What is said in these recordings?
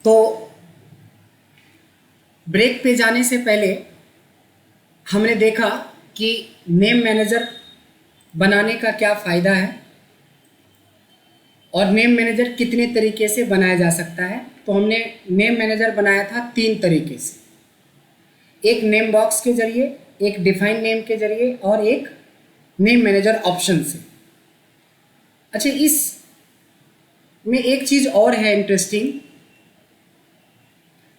तो ब्रेक पे जाने से पहले हमने देखा कि नेम मैनेजर बनाने का क्या फ़ायदा है और नेम मैनेजर कितने तरीके से बनाया जा सकता है। तो हमने नेम मैनेजर बनाया था 3 तरीके से, एक नेम बॉक्स के ज़रिए, एक डिफाइन नेम के ज़रिए और एक नेम मैनेजर ऑप्शन से। अच्छा, इस में एक चीज़ और है इंटरेस्टिंग,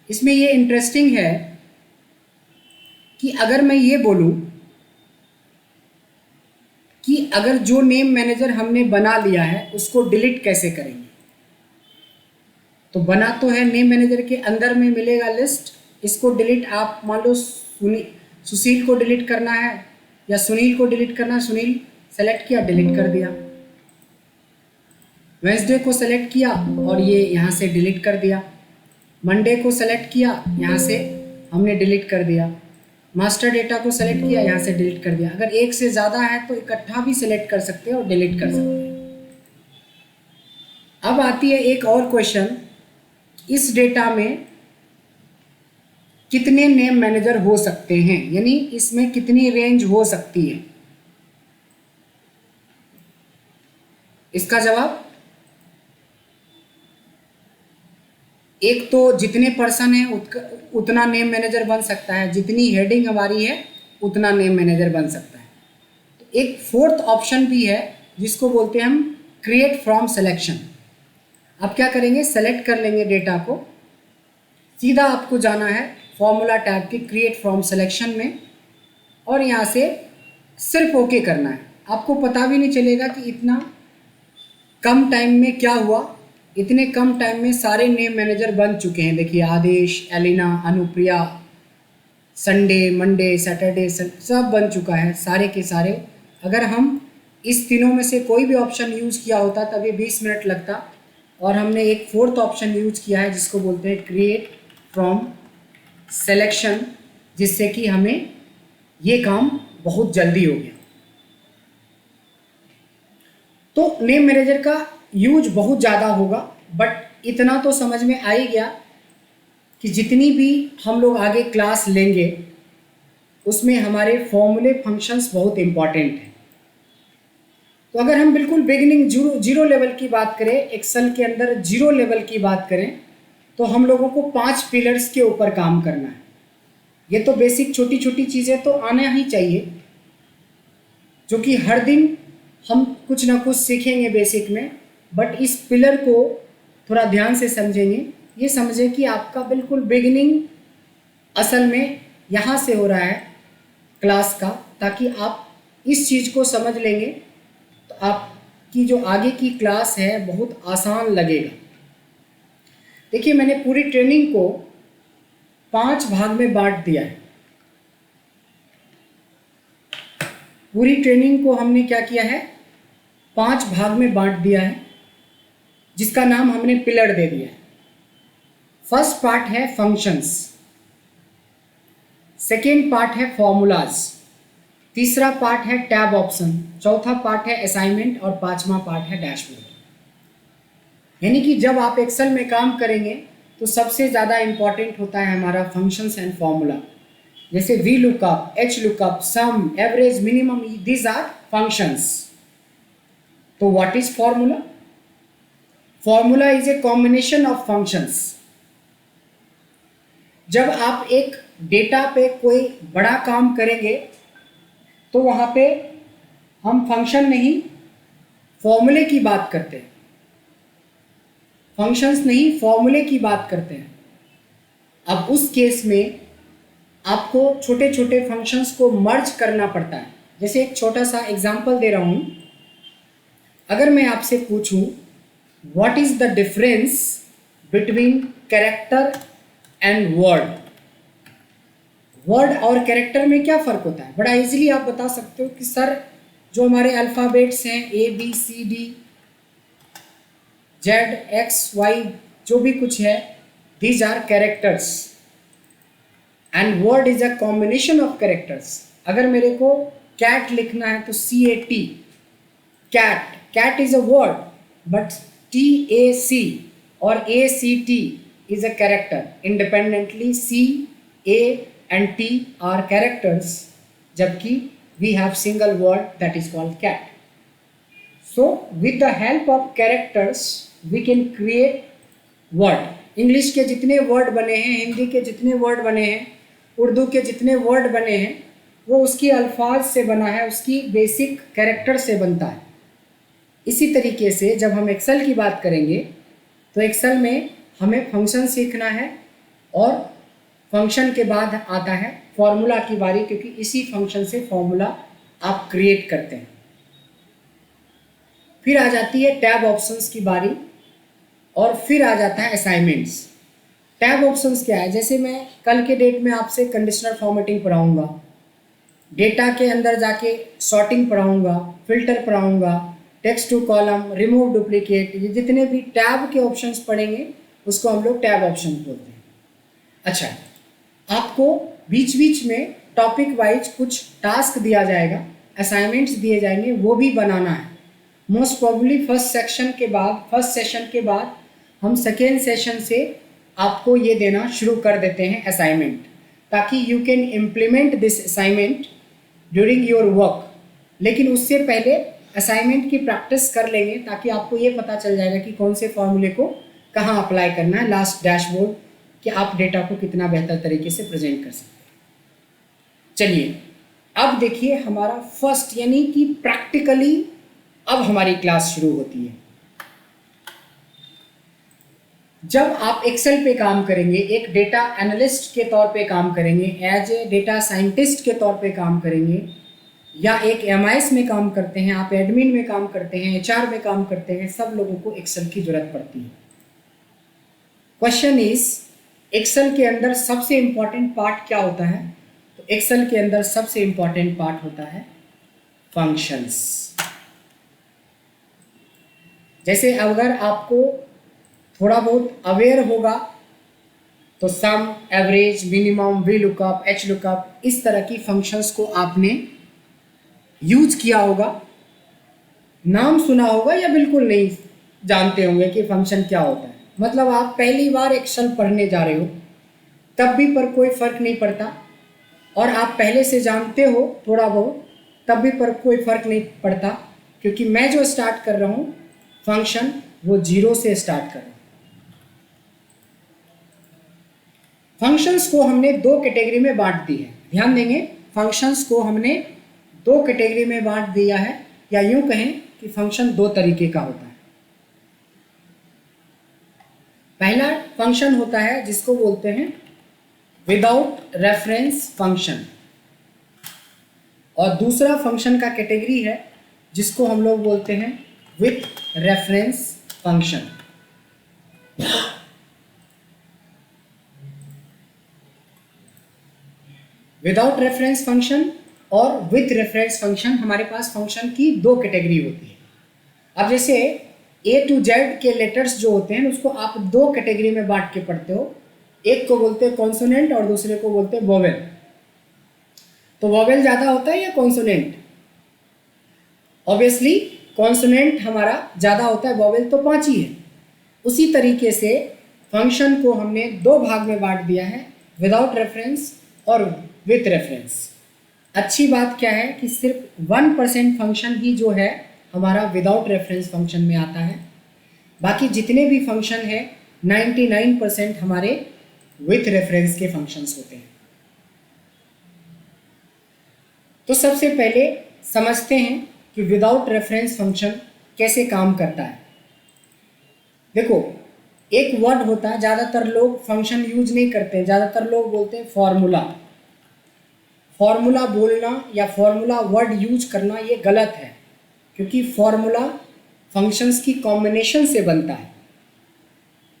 इसमें ये इंटरेस्टिंग है कि अगर मैं ये बोलूँ कि अगर जो नेम मैनेजर हमने बना लिया है उसको डिलीट कैसे करेंगे। तो बना तो है नेम मैनेजर के अंदर में मिलेगा लिस्ट, इसको डिलीट आप मान लो सुशील को डिलीट करना है या सुनील को डिलीट करना है, सुनील सेलेक्ट किया, डिलीट कर दिया। वेंसडे को सेलेक्ट किया और ये यहाँ से डिलीट कर दिया। मंडे को सेलेक्ट किया, यहाँ से हमने डिलीट कर दिया। मास्टर डेटा को सेलेक्ट किया, यहाँ से डिलीट कर दिया। अगर एक से ज़्यादा है तो इकट्ठा भी सेलेक्ट कर सकते हैं और डिलीट कर सकते हैं। अब आती है एक और क्वेश्चन, इस डेटा में कितने नेम मैनेजर हो सकते हैं, यानी इसमें कितनी रेंज हो सकती है। इसका जवाब, एक तो जितने पर्सन है उतना नेम मैनेजर बन सकता है, जितनी हेडिंग हमारी है उतना नेम मैनेजर बन सकता है। तो एक फोर्थ ऑप्शन भी है जिसको बोलते हैं हम क्रिएट फ्रॉम सिलेक्शन। आप क्या करेंगे, सेलेक्ट कर लेंगे डेटा को, सीधा आपको जाना है फॉर्मूला टैब के क्रिएट फ्रॉम सिलेक्शन में और यहाँ से सिर्फ ओके करना है। आपको पता भी नहीं चलेगा कि इतना कम टाइम में क्या हुआ। इतने कम टाइम में सारे नेम मैनेजर बन चुके हैं। देखिए, Adesh, Alina, Anupriya, Sunday, Monday, Saturday सब बन चुका है, सारे के सारे। अगर हम इस तीनों में से कोई भी ऑप्शन यूज़ किया होता तब ये 20 मिनट लगता, और हमने एक फोर्थ ऑप्शन यूज किया है जिसको बोलते हैं क्रिएट फ्रॉम सिलेक्शन, जिससे कि हमें ये काम बहुत जल्दी हो गया। तो नेम मैनेजर का यूज बहुत ज़्यादा होगा, बट इतना तो समझ में आ ही गया कि जितनी भी हम लोग आगे क्लास लेंगे उसमें हमारे फॉर्मूले फंक्शंस बहुत इम्पॉर्टेंट हैं। तो अगर हम बिल्कुल बिगिनिंग जीरो लेवल की बात करें, एक्सेल के अंदर जीरो लेवल की बात करें, तो हम लोगों को 5 पिलर्स के ऊपर काम करना है। ये तो बेसिक छोटी छोटी चीज़ें तो आना ही चाहिए, जो कि हर दिन हम कुछ ना कुछ सीखेंगे बेसिक में, बट इस पिलर को थोड़ा ध्यान से समझेंगे। ये समझें कि आपका बिल्कुल बिगिनिंग असल में यहाँ से हो रहा है क्लास का, ताकि आप इस चीज़ को समझ लेंगे तो आपकी जो आगे की क्लास है बहुत आसान लगेगा। देखिए, मैंने पूरी ट्रेनिंग को 5 भाग में बांट दिया है। पूरी ट्रेनिंग को हमने क्या किया है, 5 भाग में बांट दिया है, जिसका नाम हमने पिलर दे दिया है। फर्स्ट पार्ट है फंक्शंस, सेकेंड पार्ट है फॉर्मूलाज, तीसरा पार्ट है टैब ऑप्शन, चौथा पार्ट है असाइनमेंट और 5वां पार्ट है डैशबोर्ड। यानी कि जब आप एक्सेल में काम करेंगे तो सबसे ज़्यादा इंपॉर्टेंट होता है हमारा फंक्शंस एंड फॉर्मूला, जैसे V lookup, H lookup, sum, average, minimum, these are functions. तो what is formula? Formula is a combination of functions. जब आप एक डेटा पे कोई बड़ा काम करेंगे तो वहाँ पे हम फंक्शन नहीं फॉर्मूले की बात करते हैं, फंक्शंस नहीं फॉर्मूले की बात करते हैं। अब उस केस में आपको छोटे छोटे फंक्शंस को मर्ज करना पड़ता है। जैसे एक छोटा सा एग्जांपल दे रहा हूँ, अगर मैं आपसे पूछूं what is the difference between character and word, word और कैरेक्टर में क्या फ़र्क होता है, बड़ा इजीली आप बता सकते हो कि सर जो हमारे अल्फ़ाबेट्स हैं ABCD ZXY जो भी कुछ है, these are characters and word is a combination of characters. अगर मेरे को कैट लिखना है तो CAT, cat, cat is a word, but TAC और ACT is a character. Independently, C, A and T are characters, जबकि we have single word that is called cat. So with the help of characters we can create word. English के जितने word बने हैं, हिंदी के जितने word बने हैं, उर्दू के जितने वर्ड बने हैं, वो उसकी अल्फाज से बना है, उसकी बेसिक कैरेक्टर से बनता है। इसी तरीके से जब हम एक्सेल की बात करेंगे तो एक्सेल में हमें फंक्शन सीखना है और फंक्शन के बाद आता है फॉर्मूला की बारी, क्योंकि इसी फंक्शन से फॉर्मूला आप क्रिएट करते हैं। फिर आ जाती है टैब ऑप्शंस की बारी और फिर आ जाता है असाइनमेंट्स। टैब ऑप्शंस क्या है? जैसे मैं कल के डेट में आपसे कंडीशनल फॉर्मेटिंग पढ़ाऊँगा, डेटा के अंदर जाके सॉर्टिंग पढ़ाऊँगा, फिल्टर पढ़ाऊँगा, text to column, remove duplicate, ये जितने भी टैब के ऑप्शंस पढ़ेंगे उसको हम लोग टैब ऑप्शन बोलते हैं। अच्छा, आपको बीच बीच में टॉपिक वाइज कुछ टास्क दिया जाएगा, असाइनमेंट्स दिए जाएंगे, वो भी बनाना है। मोस्ट प्रोबेबली फर्स्ट सेशन के बाद हम सेकेंड सेशन से आपको ये देना शुरू कर देते हैं असाइनमेंट, ताकि you can implement this assignment during your work. लेकिन उससे पहले असाइनमेंट की प्रैक्टिस कर लेंगे ताकि आपको ये पता चल जाएगा कि कौन से फॉर्मूले को कहाँ अप्लाई करना है लास्ट डैशबोर्ड, कि आप डेटा को कितना बेहतर तरीके से प्रेजेंट कर सकते हैं। चलिए अब देखिए हमारा फर्स्ट यानी कि प्रैक्टिकली अब हमारी क्लास शुरू होती है। जब आप एक्सेल पे काम करेंगे, एक डेटा एनालिस्ट के तौर पे काम करेंगे, एज ए डेटा साइंटिस्ट के तौर पे काम करेंगे, या एक एमआईएस में काम करते हैं, आप एडमिन में काम करते हैं, एचआर में काम करते हैं, सब लोगों को एक्सेल की जरूरत पड़ती है। क्वेश्चन इज, एक्सेल के अंदर सबसे इम्पॉर्टेंट पार्ट क्या होता है? तो एक्सेल के अंदर सबसे इम्पॉर्टेंट पार्ट होता है फंक्शंस। जैसे अगर आपको थोड़ा बहुत अवेयर होगा तो sum, average, minimum, V lookup, H lookup, इस तरह की फंक्शंस को आपने यूज किया होगा, नाम सुना होगा, या बिल्कुल नहीं जानते होंगे कि फंक्शन क्या होता है। मतलब आप पहली बार एक्सेल पढ़ने जा रहे हो तब भी पर कोई फ़र्क नहीं पड़ता, और आप पहले से जानते हो थोड़ा बहुत तब भी पर कोई फ़र्क नहीं पड़ता, क्योंकि मैं जो स्टार्ट कर रहा हूँ फंक्शन वो जीरो से स्टार्ट कर रहा हूँ। फंक्शंस को हमने दो कैटेगरी में बांट दी है, ध्यान देंगे, फंक्शंस को हमने दो कैटेगरी में बांट दिया है, या यूं कहें कि फंक्शन दो तरीके का होता है। पहला फंक्शन होता है जिसको बोलते हैं विदाउट रेफरेंस फंक्शन, और दूसरा फंक्शन का कैटेगरी है जिसको हम लोग बोलते हैं with reference function. Without reference function और विथ रेफरेंस फंक्शन, हमारे पास फंक्शन की दो कैटेगरी होती है। अब जैसे ए टू जेड के लेटर्स जो होते हैं उसको आप दो कैटेगरी में बांट के पढ़ते हो, एक को बोलते हैं कॉन्सोनेंट और दूसरे को बोलते हैं वोवेल। तो वोवेल ज़्यादा होता है या कॉन्सोनेंट? ऑब्वियसली कॉन्सोनेंट हमारा ज़्यादा होता है, वोवेल तो 5 ही है। उसी तरीके से फंक्शन को हमने दो भाग में बांट दिया है, विदाउट रेफरेंस और विथ रेफरेंस। अच्छी बात क्या है कि सिर्फ 1% फंक्शन ही जो है हमारा विदाउट रेफरेंस फंक्शन में आता है, बाकी जितने भी फंक्शन है 99% हमारे विथ रेफरेंस के फंक्शंस होते हैं। तो सबसे पहले समझते हैं कि विदाउट रेफरेंस फंक्शन कैसे काम करता है। देखो, एक वर्ड होता है, ज़्यादातर लोग फंक्शन यूज नहीं करते हैं, ज़्यादातर लोग बोलते हैं फॉर्मूला। फॉर्मूला बोलना या फॉर्मूला वर्ड यूज करना ये गलत है, क्योंकि फॉर्मूला फंक्शंस की कॉम्बिनेशन से बनता है।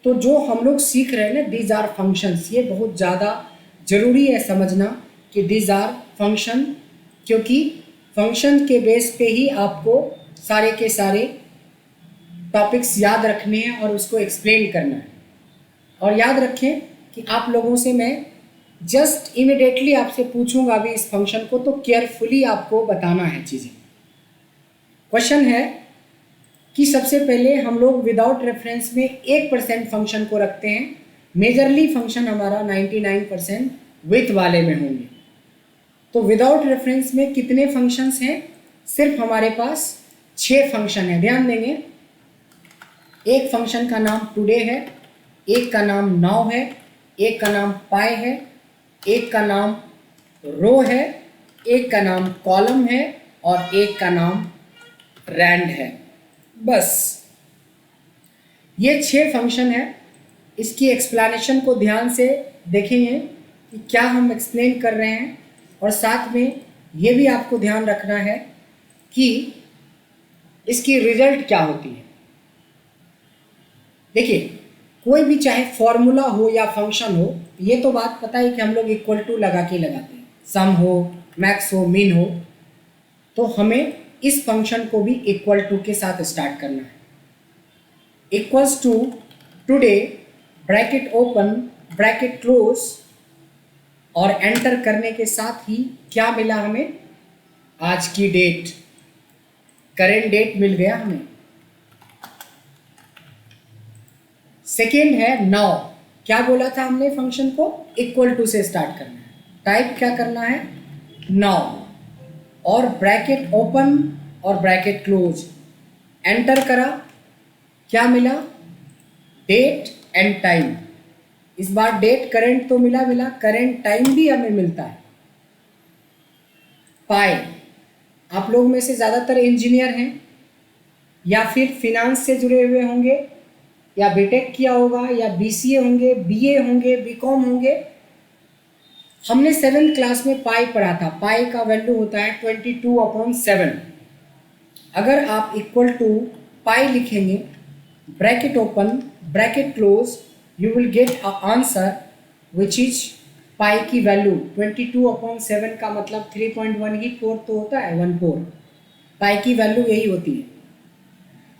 तो जो हम लोग सीख रहे हैं ना, दीज आर फंक्शंस, ये बहुत ज़्यादा ज़रूरी है समझना कि दीज आर फंक्शन, क्योंकि फंक्शन के बेस पे ही आपको सारे के सारे टॉपिक्स याद रखने हैं और उसको एक्सप्लेन करना है। और याद रखें कि आप लोगों से मैं जस्ट इमिडिएटली आपसे पूछूंगा अभी इस फंक्शन को, तो केयरफुली आपको बताना है चीज़ें। क्वेश्चन है कि सबसे पहले हम लोग विदाउट रेफरेंस में 1% फंक्शन को रखते हैं, मेजरली फंक्शन हमारा 99% विथ वाले में होंगे। तो विदाउट रेफरेंस में कितने फंक्शंस हैं? सिर्फ हमारे पास 6 फंक्शन है। ध्यान देंगे, एक फंक्शन का नाम टुडे है, एक का नाम नाउ है, एक का नाम पाई है, एक का नाम रो है, एक का नाम कॉलम है और एक का नाम रैंड है। बस ये 6 फंक्शन है। इसकी एक्सप्लेनेशन को ध्यान से देखेंगे कि क्या हम एक्सप्लेन कर रहे हैं, और साथ में ये भी आपको ध्यान रखना है कि इसकी रिजल्ट क्या होती है। देखिए, कोई भी चाहे फॉर्मूला हो या फंक्शन हो, ये तो बात पता है कि हम लोग इक्वल टू लगा के लगाते हैं, सम हो, मैक्स हो, मीन हो, तो हमें इस फंक्शन को भी इक्वल टू के साथ स्टार्ट करना है। Equals to today bracket open bracket close, और एंटर करने के साथ ही क्या मिला हमें? आज की डेट, करेंट डेट मिल गया हमें। सेकेंड है नाउ। क्या बोला था हमने? फंक्शन को इक्वल टू से स्टार्ट करना है। टाइप क्या करना है? नाउ, और ब्रैकेट ओपन और ब्रैकेट क्लोज, एंटर करा, क्या मिला? Date and time. इस बार डेट करेंट तो मिला, करेंट टाइम भी हमें मिलता है। पाई, आप लोग में से ज़्यादातर इंजीनियर हैं या फिर फिनांस से जुड़े हुए होंगे, या बीटेक किया होगा, या बीसीए होंगे, बीए होंगे, बीकॉम होंगे। हमने 7th क्लास में पाई पढ़ा था। पाई का वैल्यू होता है 22/7। अगर आप इक्वल टू पाई लिखेंगे, bracket open bracket close, you will get a answer which is पाई की वैल्यू 22/7 का मतलब 3.14 तो होता है, 14। पाई की वैल्यू यही होती है।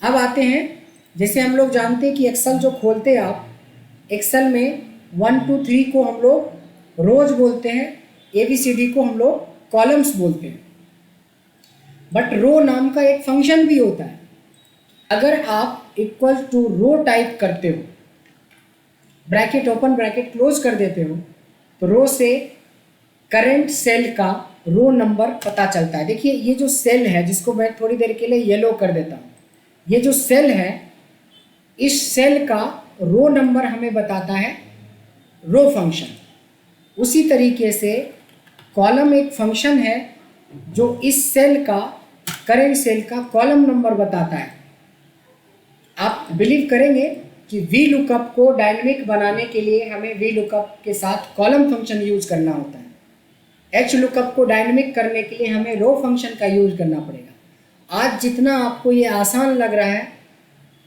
अब आते हैं, जैसे हम लोग जानते हैं कि एक्सेल जो खोलते हैं आप, एक्सेल में 1 2 3 को हम लोग रोज बोलते हैं, ABCD को हम लोग कॉलम्स बोलते हैं। बट रो नाम का एक फंक्शन भी होता है। अगर आप इक्वल टू रो टाइप करते हो, ब्रैकेट ओपन ब्रैकेट क्लोज कर देते हो, तो रो से करंट सेल का रो नंबर पता चलता है। देखिए, ये जो सेल है, जिसको मैं थोड़ी देर के लिए येलो कर देता हूँ, ये जो सेल है, इस सेल का रो नंबर हमें बताता है रो फंक्शन। उसी तरीके से कॉलम एक फंक्शन है जो इस सेल का, करंट सेल का कॉलम नंबर बताता है। आप बिलीव करेंगे कि वी लुकअप को डायनेमिक बनाने के लिए हमें वी लुकअप के साथ कॉलम फंक्शन यूज करना होता है। एच लुकअप को डायनेमिक करने के लिए हमें रो फंक्शन का यूज करना पड़ेगा। आज जितना आपको ये आसान लग रहा है,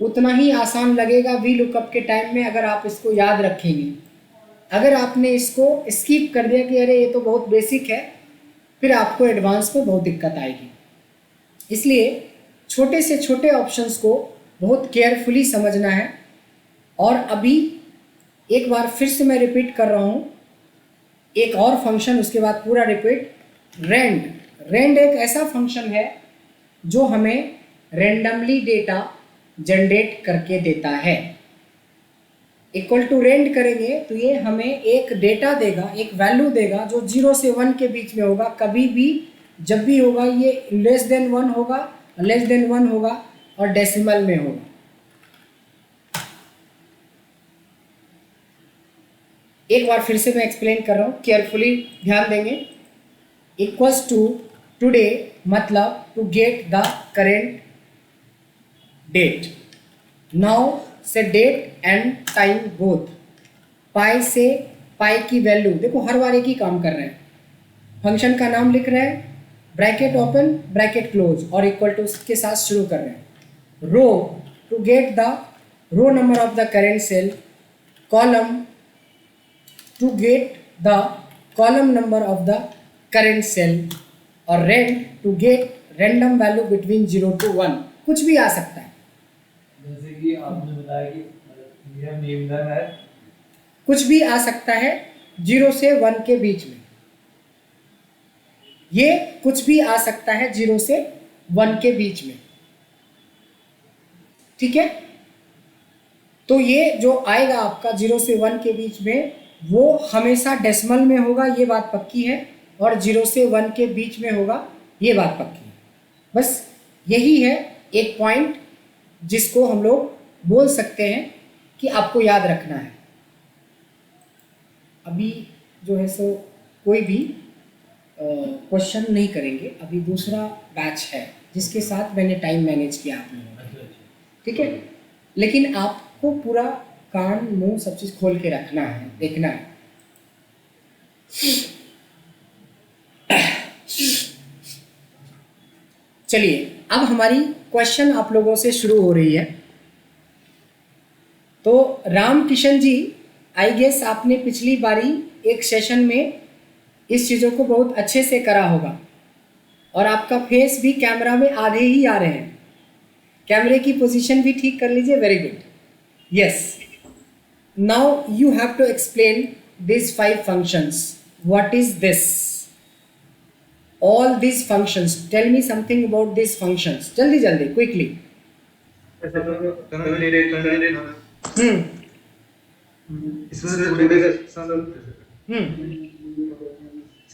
उतना ही आसान लगेगा वी लुकअप के टाइम में, अगर आप इसको याद रखेंगे। अगर आपने इसको स्किप कर दिया कि अरे ये तो बहुत बेसिक है, फिर आपको एडवांस में बहुत दिक्कत आएगी। इसलिए छोटे से छोटे ऑप्शंस को बहुत केयरफुली समझना है। और अभी एक बार फिर से मैं रिपीट कर रहा हूँ, एक और फंक्शन, उसके बाद पूरा रिपीट। रेंड, रेंड एक ऐसा फंक्शन है जो हमें रेंडमली डेटा जनरेट करके देता है। इक्वल टू रेंड करेंगे तो ये हमें एक डेटा देगा, एक वैल्यू देगा जो 0 से 1 के बीच में होगा। कभी भी जब भी होगा ये लेस देन 1 होगा, लेस देन 1 होगा, और डेसिमल में होगा। एक बार फिर से मैं एक्सप्लेन कर रहा हूँ, केयरफुली ध्यान देंगे। इक्वल्स टू टुडे मतलब to get the current date, now से date and time both, pi से पाई की वैल्यू, देखो हर बार एक ही काम कर रहे हैं, फंक्शन का नाम लिख रहे हैं, ब्रैकेट ओपन ब्रैकेट क्लोज और इक्वल टू के साथ शुरू कर रहे हैं। Row to get the row number of the current cell, column to get the column number of the current cell, और rand to get random value between 0 to 1। कुछ भी आ सकता है, जैसे कि आपने बताया कि यह नेम धन है, कुछ भी आ सकता है 0 से 1 के बीच में। ये कुछ भी आ सकता है 0 से 1 के बीच में, ठीक है। तो ये जो आएगा आपका 0 से 1 के बीच में वो हमेशा डेसिमल में होगा, ये बात पक्की है, और 0 से 1 के बीच में होगा, ये बात पक्की है। बस यही है एक पॉइंट जिसको हम लोग बोल सकते हैं कि आपको याद रखना है। अभी जो है सो कोई भी क्वेश्चन नहीं करेंगे, अभी दूसरा बैच है जिसके साथ मैंने टाइम मैनेज किया आप लोगों का, ठीक है। लेकिन आपको पूरा कान मुंह सब चीज़ खोल के रखना है, देखना है। चलिए अब हमारी क्वेश्चन आप लोगों से शुरू हो रही है। तो राम किशन जी, आई गेस आपने पिछली बारी एक सेशन में इस चीज़ों को बहुत अच्छे से करा होगा, और आपका फेस भी कैमरा में आधे ही आ रहे हैं। कैमरे की पोजीशन भी ठीक कर लीजिए, very good, yes. Now you have to explain this 5 functions. What is this? All these functions. Tell me something about these functions. जल्दी जल्दी, quickly. इसमें से टुडे का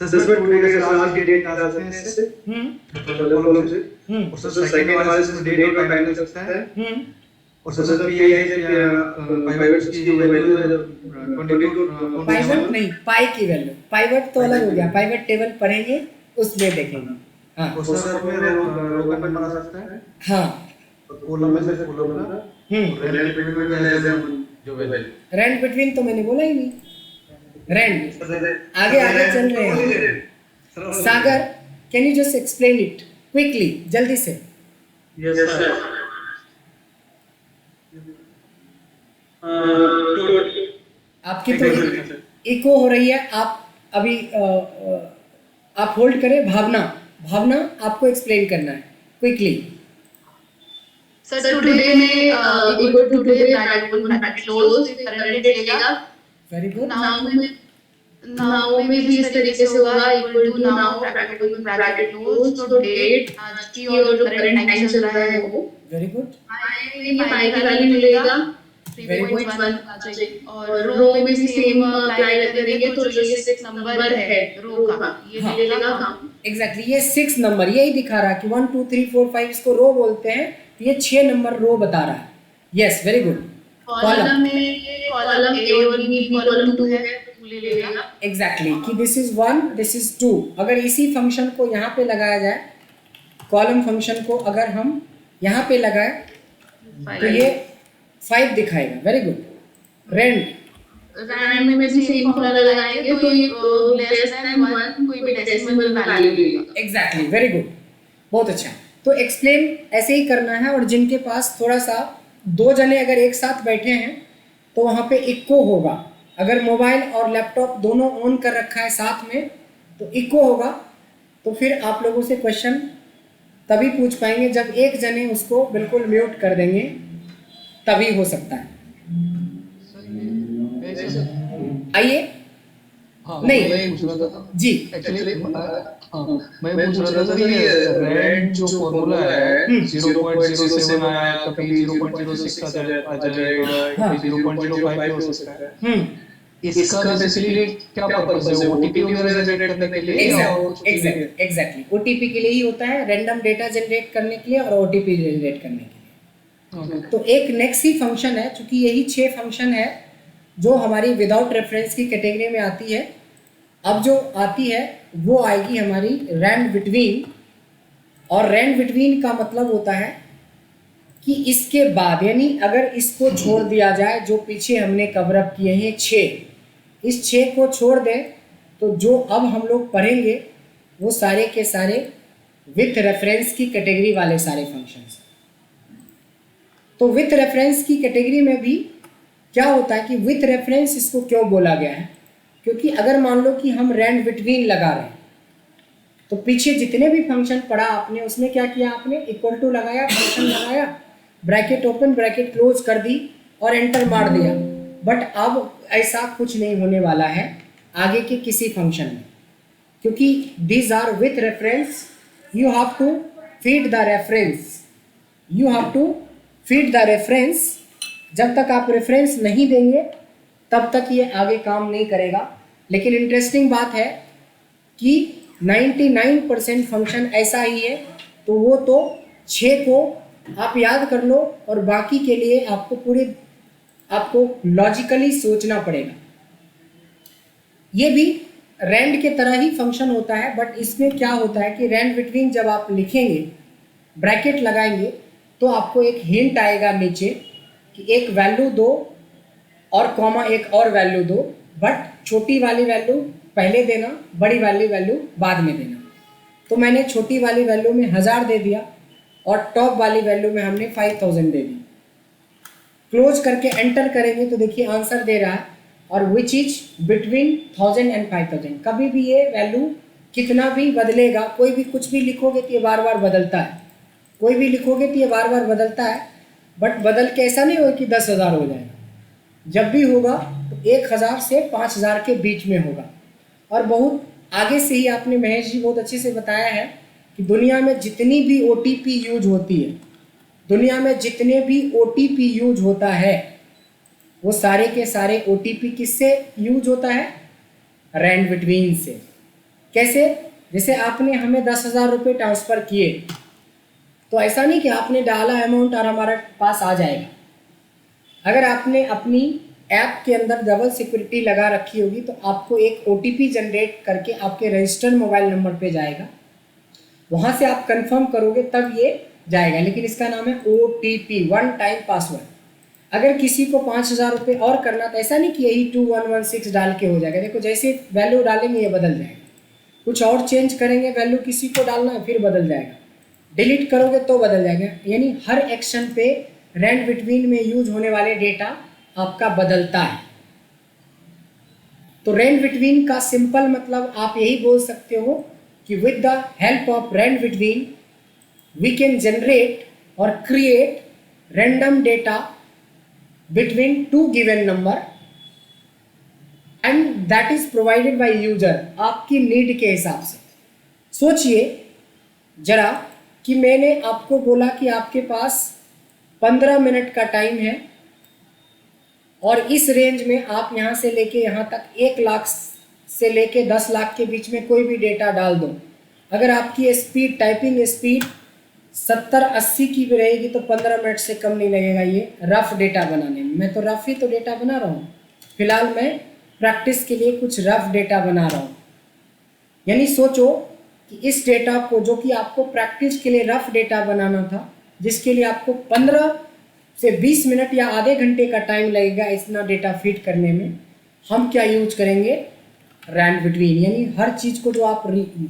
सर टुडे का आज के डेट आ सकते हैं इससे कॉलम से। उससे सेकंड वाले से डेट और टाइम ले सकता है। और सबसे पी आई है पाइवट्स की जो वैल्यू है 22 पाइवट नहीं, पाई की वैल्यू, पाइवट तो अलग हो गया, पाइवट टेबल पढ़ेंगे उसमें देखेंगे। हाँ उससे में रो का बना सकता है। हाँ, कॉलम में से कॉलम का रेंट बिटवीन में जो वैल्यू रेंट बिटवीन तो मैंने बोला ही नहीं, रेंट आगे आगे चल रहे हैं। Sagar, can you just explain it quickly, जल्दी से। Yes sir. आपकी तो इको हो रही है, आप अभी आप होल्ड करें। भावना, भावना आपको एक्सप्लेन करना है क्विकली। Sir, today में equal to today bracket will bracket close, current date लेगा। Very good. now में भी इस तरीके से होगा, equal to now bracket will bracket close, तो date आज की और जो current time चल रहा है वो। Very good. ये पाई की वैल्यू मिलेगा 3.1 और रो में भी सेम अप्लाई करेंगे तो जो ये 6 नंबर है रो का ये मिलेगा काम। एग्जैक्टली, ये 6 नंबर यही दिखा रहा है कि 1 2 3 4 5 इसको रो बोलते हैं, तो ये 6 नंबर रो बता रहा है। Yes, very good. कॉलम में कॉलम ए और बी कॉलम 2 है तो ले लेगा। एग्जैक्टली कि दिस इज 1 दिस इज 2। अगर इसी फंक्शन को यहाँ पे लगाया जाए, कॉलम फंक्शन को अगर हम यहाँ पे लगाए तो ये 5 दिखाएगा। Very good. रेंट में भी सेम फॉर्मूला लगाएंगे तो ये लेस देन 1 कोई भी डेसिमल वैल्यू लेगा। एग्जैक्टली, वेरी गुड, बहुत अच्छा। तो एक्सप्लेन ऐसे ही करना है, और जिनके पास थोड़ा सा 2 जने अगर एक साथ बैठे हैं तो वहाँ पे इको होगा। अगर मोबाइल और लैपटॉप दोनों ऑन कर रखा है साथ में तो इको होगा, तो फिर आप लोगों से क्वेश्चन तभी पूछ पाएंगे जब एक जने उसको बिल्कुल म्यूट कर देंगे, तभी हो सकता है। आइए। नहीं जी, एक्चुअली मैं पूछ रहा था सर, ये रेंट जो फॉर्मूला है 0.07 आया, कभी 0.06 आ जाएगा, कभी 0.05 हो सकता है। इसका बेसिकली क्या पर्पस है? ओटीपी वगैरह जनरेट करने के लिए? एग्जैक्टली ओटीपी के लिए ही होता है, रैंडम डेटा जनरेट करने के लिए और ओटीपी जनरेट करने के लिए। तो एक नेक्स्ट ही फंक्शन है, चूंकि यही 6 फंक्शन है जो हमारी विदाउट रेफरेंस की कैटेगरी में आती है। अब जो आती है वो आएगी हमारी रैंड बिटवीन, और रैंड बिटवीन का मतलब होता है कि इसके बाद, यानी अगर इसको छोड़ दिया जाए, जो पीछे हमने कवर अप किए हैं 6, इस 6 को छोड़ दें तो जो अब हम लोग पढ़ेंगे वो सारे के सारे विथ रेफरेंस की कैटेगरी वाले सारे फंक्शंस। तो विथ रेफरेंस की कैटेगरी में भी क्या होता है कि विथ रेफरेंस इसको क्यों बोला गया है, क्योंकि अगर मान लो कि हम रैंड बिटवीन लगा रहे हैं तो पीछे जितने भी फंक्शन पढ़ा आपने उसमें क्या किया, आपने इक्वल टू लगाया, फंक्शन लगाया, ब्रैकेट ओपन ब्रैकेट क्लोज कर दी और एंटर मार दिया। बट अब ऐसा कुछ नहीं होने वाला है आगे के किसी फंक्शन में, क्योंकि these are with reference. You have to feed the reference, you have to feed the reference जब तक आप रेफरेंस नहीं देंगे तब तक ये आगे काम नहीं करेगा। लेकिन इंटरेस्टिंग बात है कि 99% फंक्शन ऐसा ही है, तो वो तो 6 को आप याद कर लो और बाकी के लिए आपको लॉजिकली सोचना पड़ेगा। ये भी रैंड के तरह ही फंक्शन होता है, बट इसमें क्या होता है कि रैंड बिटवीन जब आप लिखेंगे, ब्रैकेट लगाएंगे, तो आपको एक हिंट आएगा नीचे कि एक वैल्यू दो और कॉमा एक और वैल्यू दो, बट छोटी वाली वैल्यू पहले देना, बड़ी वाली वैल्यू बाद में देना। तो मैंने छोटी वाली वैल्यू में 1000 दे दिया और टॉप वाली वैल्यू में हमने 5000 दे दी। क्लोज करके एंटर करेंगे तो देखिए आंसर दे रहा है, और विच इज बिटवीन 1000 एंड 5000। कभी भी ये वैल्यू कितना भी बदलेगा, कोई भी कुछ भी लिखोगे तो ये बार बार बदलता है, कोई भी लिखोगे तो ये बार बार बदलता है, बट बदल के ऐसा नहीं होगा कि 10,000 हो जाएगा। जब भी होगा तो 1000 से 5000 के बीच में होगा। और बहुत आगे से ही आपने महेश जी बहुत अच्छे से बताया है कि दुनिया में जितनी भी OTP यूज होती है, दुनिया में जितने भी OTP यूज होता है, वो सारे के सारे OTP किससे यूज होता है? रैंड बिटवीन से। कैसे? जैसे आपने हमें 10,000 रुपये ट्रांसफ़र किए, तो ऐसा नहीं कि आपने डाला अमाउंट और हमारे पास आ जाएगा। अगर आपने अपनी ऐप के अंदर डबल सिक्योरिटी लगा रखी होगी तो आपको एक OTP जनरेट करके आपके रजिस्टर्ड मोबाइल नंबर पे जाएगा, वहाँ से आप कंफर्म करोगे तब ये जाएगा। लेकिन इसका नाम है OTP, वन टाइम पासवर्ड। अगर किसी को 5,000 रुपये और करना, तो ऐसा नहीं कि यही 2116 डाल के हो जाएगा। देखो जैसे वैल्यू डालेंगे ये बदल जाएगा, कुछ और चेंज करेंगे वैल्यू, किसी को डालना है फिर बदल जाएगा, डिलीट करोगे तो बदल जाएगा। यानी हर एक्शन पे रैंड बिटवीन में यूज होने वाले डेटा आपका बदलता है। तो रैंड बिटवीन का सिंपल मतलब आप यही बोल सकते हो कि with the help of rand between we can generate और create random data between two given number and that is provided by user, आपकी नीड के हिसाब से। सोचिए जरा कि मैंने आपको बोला कि आपके पास 15 मिनट का टाइम है और इस रेंज में आप यहाँ से लेके यहाँ तक 1 लाख से लेके 10 लाख के बीच में कोई भी डेटा डाल दो। अगर आपकी स्पीड, टाइपिंग स्पीड 70-80 की भी रहेगी तो 15 मिनट से कम नहीं लगेगा ये रफ डेटा बनाने में। मैं तो रफ ही तो डेटा बना रहा हूँ, फिलहाल मैं प्रैक्टिस के लिए कुछ रफ डेटा बना रहा हूँ। यानी सोचो कि इस डेटा को, जो कि आपको प्रैक्टिस के लिए रफ डेटा बनाना था, जिसके लिए आपको 15 से 20 मिनट या आधे घंटे का टाइम लगेगा इतना डेटा फीड करने में, हम क्या यूज करेंगे? Rand between. यानी हर चीज़ को जो आप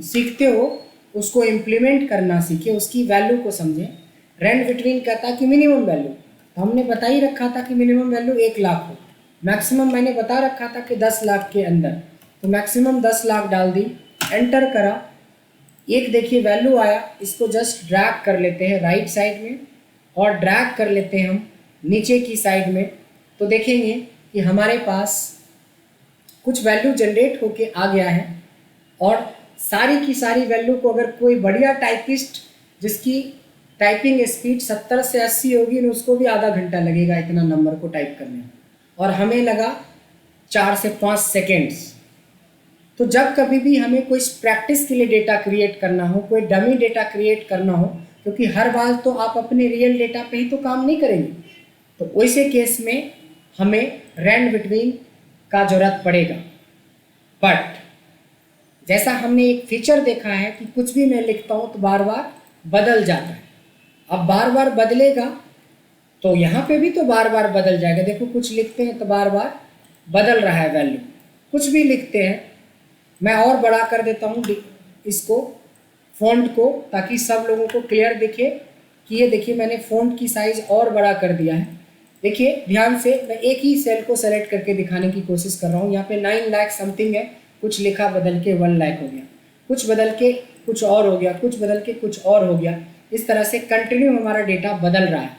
सीखते हो उसको इम्प्लीमेंट करना सीखे, उसकी वैल्यू को समझें। रैंड बिटवीन कहता है कि मिनिमम वैल्यू, तो हमने बता ही रखा था कि मिनिमम वैल्यू 1 लाख हो, मैक्सिमम मैंने बता रखा था कि 10 लाख के अंदर, तो मैक्सिमम 10 लाख डाल दी, एंटर करा। एक देखिए वैल्यू आया, इसको जस्ट ड्रैग कर लेते हैं राइट साइड में और ड्रैग कर लेते हैं हम नीचे की साइड में, तो देखेंगे कि हमारे पास कुछ वैल्यू जनरेट होके आ गया है। और सारी की सारी वैल्यू को अगर कोई बढ़िया टाइपिस्ट जिसकी टाइपिंग स्पीड 70 से 80 होगी ना, उसको भी आधा घंटा लगेगा इतना नंबर को टाइप करने में, और हमें लगा 4 से 5 सेकेंड्स। तो जब कभी भी हमें कोई प्रैक्टिस के लिए डेटा क्रिएट करना हो, कोई डमी डेटा क्रिएट करना हो, क्योंकि हर बार तो आप अपने रियल डेटा पे ही तो काम नहीं करेंगे, तो वैसे केस में हमें रैंड बिटवीन का जरूरत पड़ेगा। बट जैसा हमने एक फीचर देखा है कि कुछ भी मैं लिखता हूँ तो बार बार बदल जाता है। अब बार बार बदलेगा तो यहाँ पे भी तो बार बार बदल जाएगा। देखो कुछ लिखते हैं तो बार बार बदल रहा है वैल्यू, कुछ भी लिखते हैं। मैं और बड़ा कर देता हूँ इसको, फ़ॉन्ट को, ताकि सब लोगों को क्लियर दिखे कि ये देखिए मैंने फ़ॉन्ट की साइज़ और बड़ा कर दिया है। देखिए ध्यान से, मैं एक ही सेल को सेलेक्ट करके दिखाने की कोशिश कर रहा हूँ। यहाँ पे 9 लाख समथिंग है, कुछ लिखा बदल के 1 लाख हो गया, कुछ बदल के कुछ और हो गया, कुछ बदल के कुछ और हो गया। इस तरह से कंटिन्यू हमारा डेटा बदल रहा है।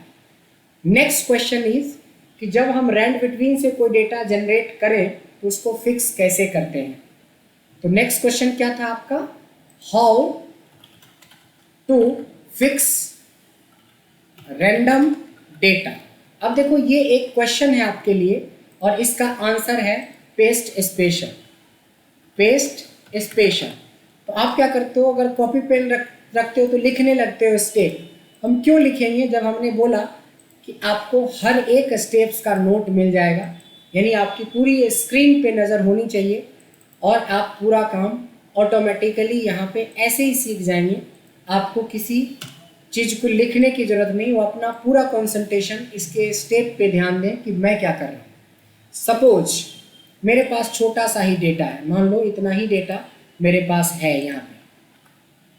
नेक्स्ट क्वेश्चन इज कि जब हम रैंड बिटवीन से कोई डेटा जनरेट करें तो उसको फिक्स कैसे करते हैं। तो नेक्स्ट क्वेश्चन क्या था आपका? How to fix random data. अब देखो ये एक क्वेश्चन है आपके लिए और इसका आंसर है पेस्ट स्पेशल। पेस्ट स्पेशल तो आप क्या करते हो, अगर कॉपी पेन रखते हो तो लिखने लगते हो स्टेप। हम क्यों लिखेंगे, जब हमने बोला कि आपको हर एक स्टेप्स का नोट मिल जाएगा, यानी आपकी पूरी स्क्रीन पे नज़र होनी चाहिए और आप पूरा काम ऑटोमेटिकली यहाँ पे ऐसे ही सीख जाएंगे। आपको किसी चीज़ को लिखने की ज़रूरत नहीं, वो अपना पूरा कंसंट्रेशन इसके स्टेप पे ध्यान दें कि मैं क्या कर रहा हूँ। सपोज मेरे पास छोटा सा ही डेटा है, मान लो इतना ही डेटा मेरे पास है यहाँ पे,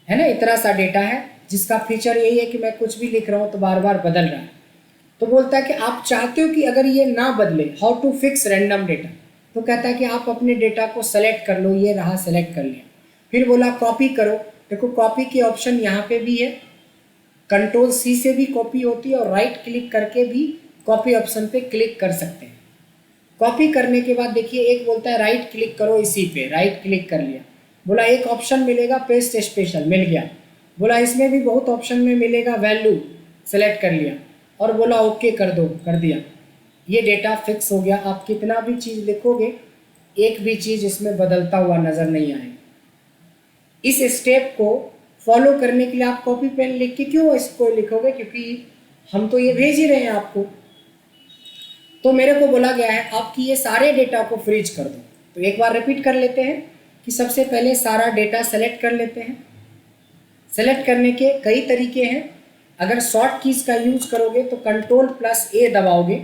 है ना, इतना सा डेटा है जिसका फीचर यही है कि मैं कुछ भी लिख रहा हूँ तो बार बार बदल रहा है। तो बोलता है कि आप चाहते हो कि अगर ये ना बदले, how to fix random data. तो कहता है कि आप अपने डेटा को सेलेक्ट कर लो, ये रहा सेलेक्ट कर लिया। फिर बोला कॉपी करो, देखो कॉपी की ऑप्शन यहाँ पे भी है, कंट्रोल सी से भी कॉपी होती है और राइट क्लिक करके भी कॉपी ऑप्शन पे क्लिक कर सकते हैं। कॉपी करने के बाद देखिए एक बोलता है राइट क्लिक करो, इसी पे राइट क्लिक कर लिया। बोला एक ऑप्शन मिलेगा पेस्ट स्पेशल, मिल गया। बोला इसमें भी बहुत ऑप्शन में मिलेगा वैल्यू, सेलेक्ट कर लिया और बोला ओके कर दो, कर दिया। ये डेटा फिक्स हो गया। आप कितना भी चीज़ लिखोगे एक भी चीज़ इसमें बदलता हुआ नज़र नहीं आएगा। इस स्टेप को फॉलो करने के लिए आप कॉपी पेन लिख के क्यों इसको लिखोगे, क्योंकि हम तो ये भेज ही रहे हैं आपको। तो मेरे को बोला गया है आपकी ये सारे डेटा को फ्रीज कर दो। तो एक बार रिपीट कर लेते हैं कि सबसे पहले सारा डेटा सेलेक्ट कर लेते हैं। सेलेक्ट करने के कई तरीके हैं। अगर शॉर्ट कीज़ का यूज करोगे तो कंट्रोल+A दबाओगे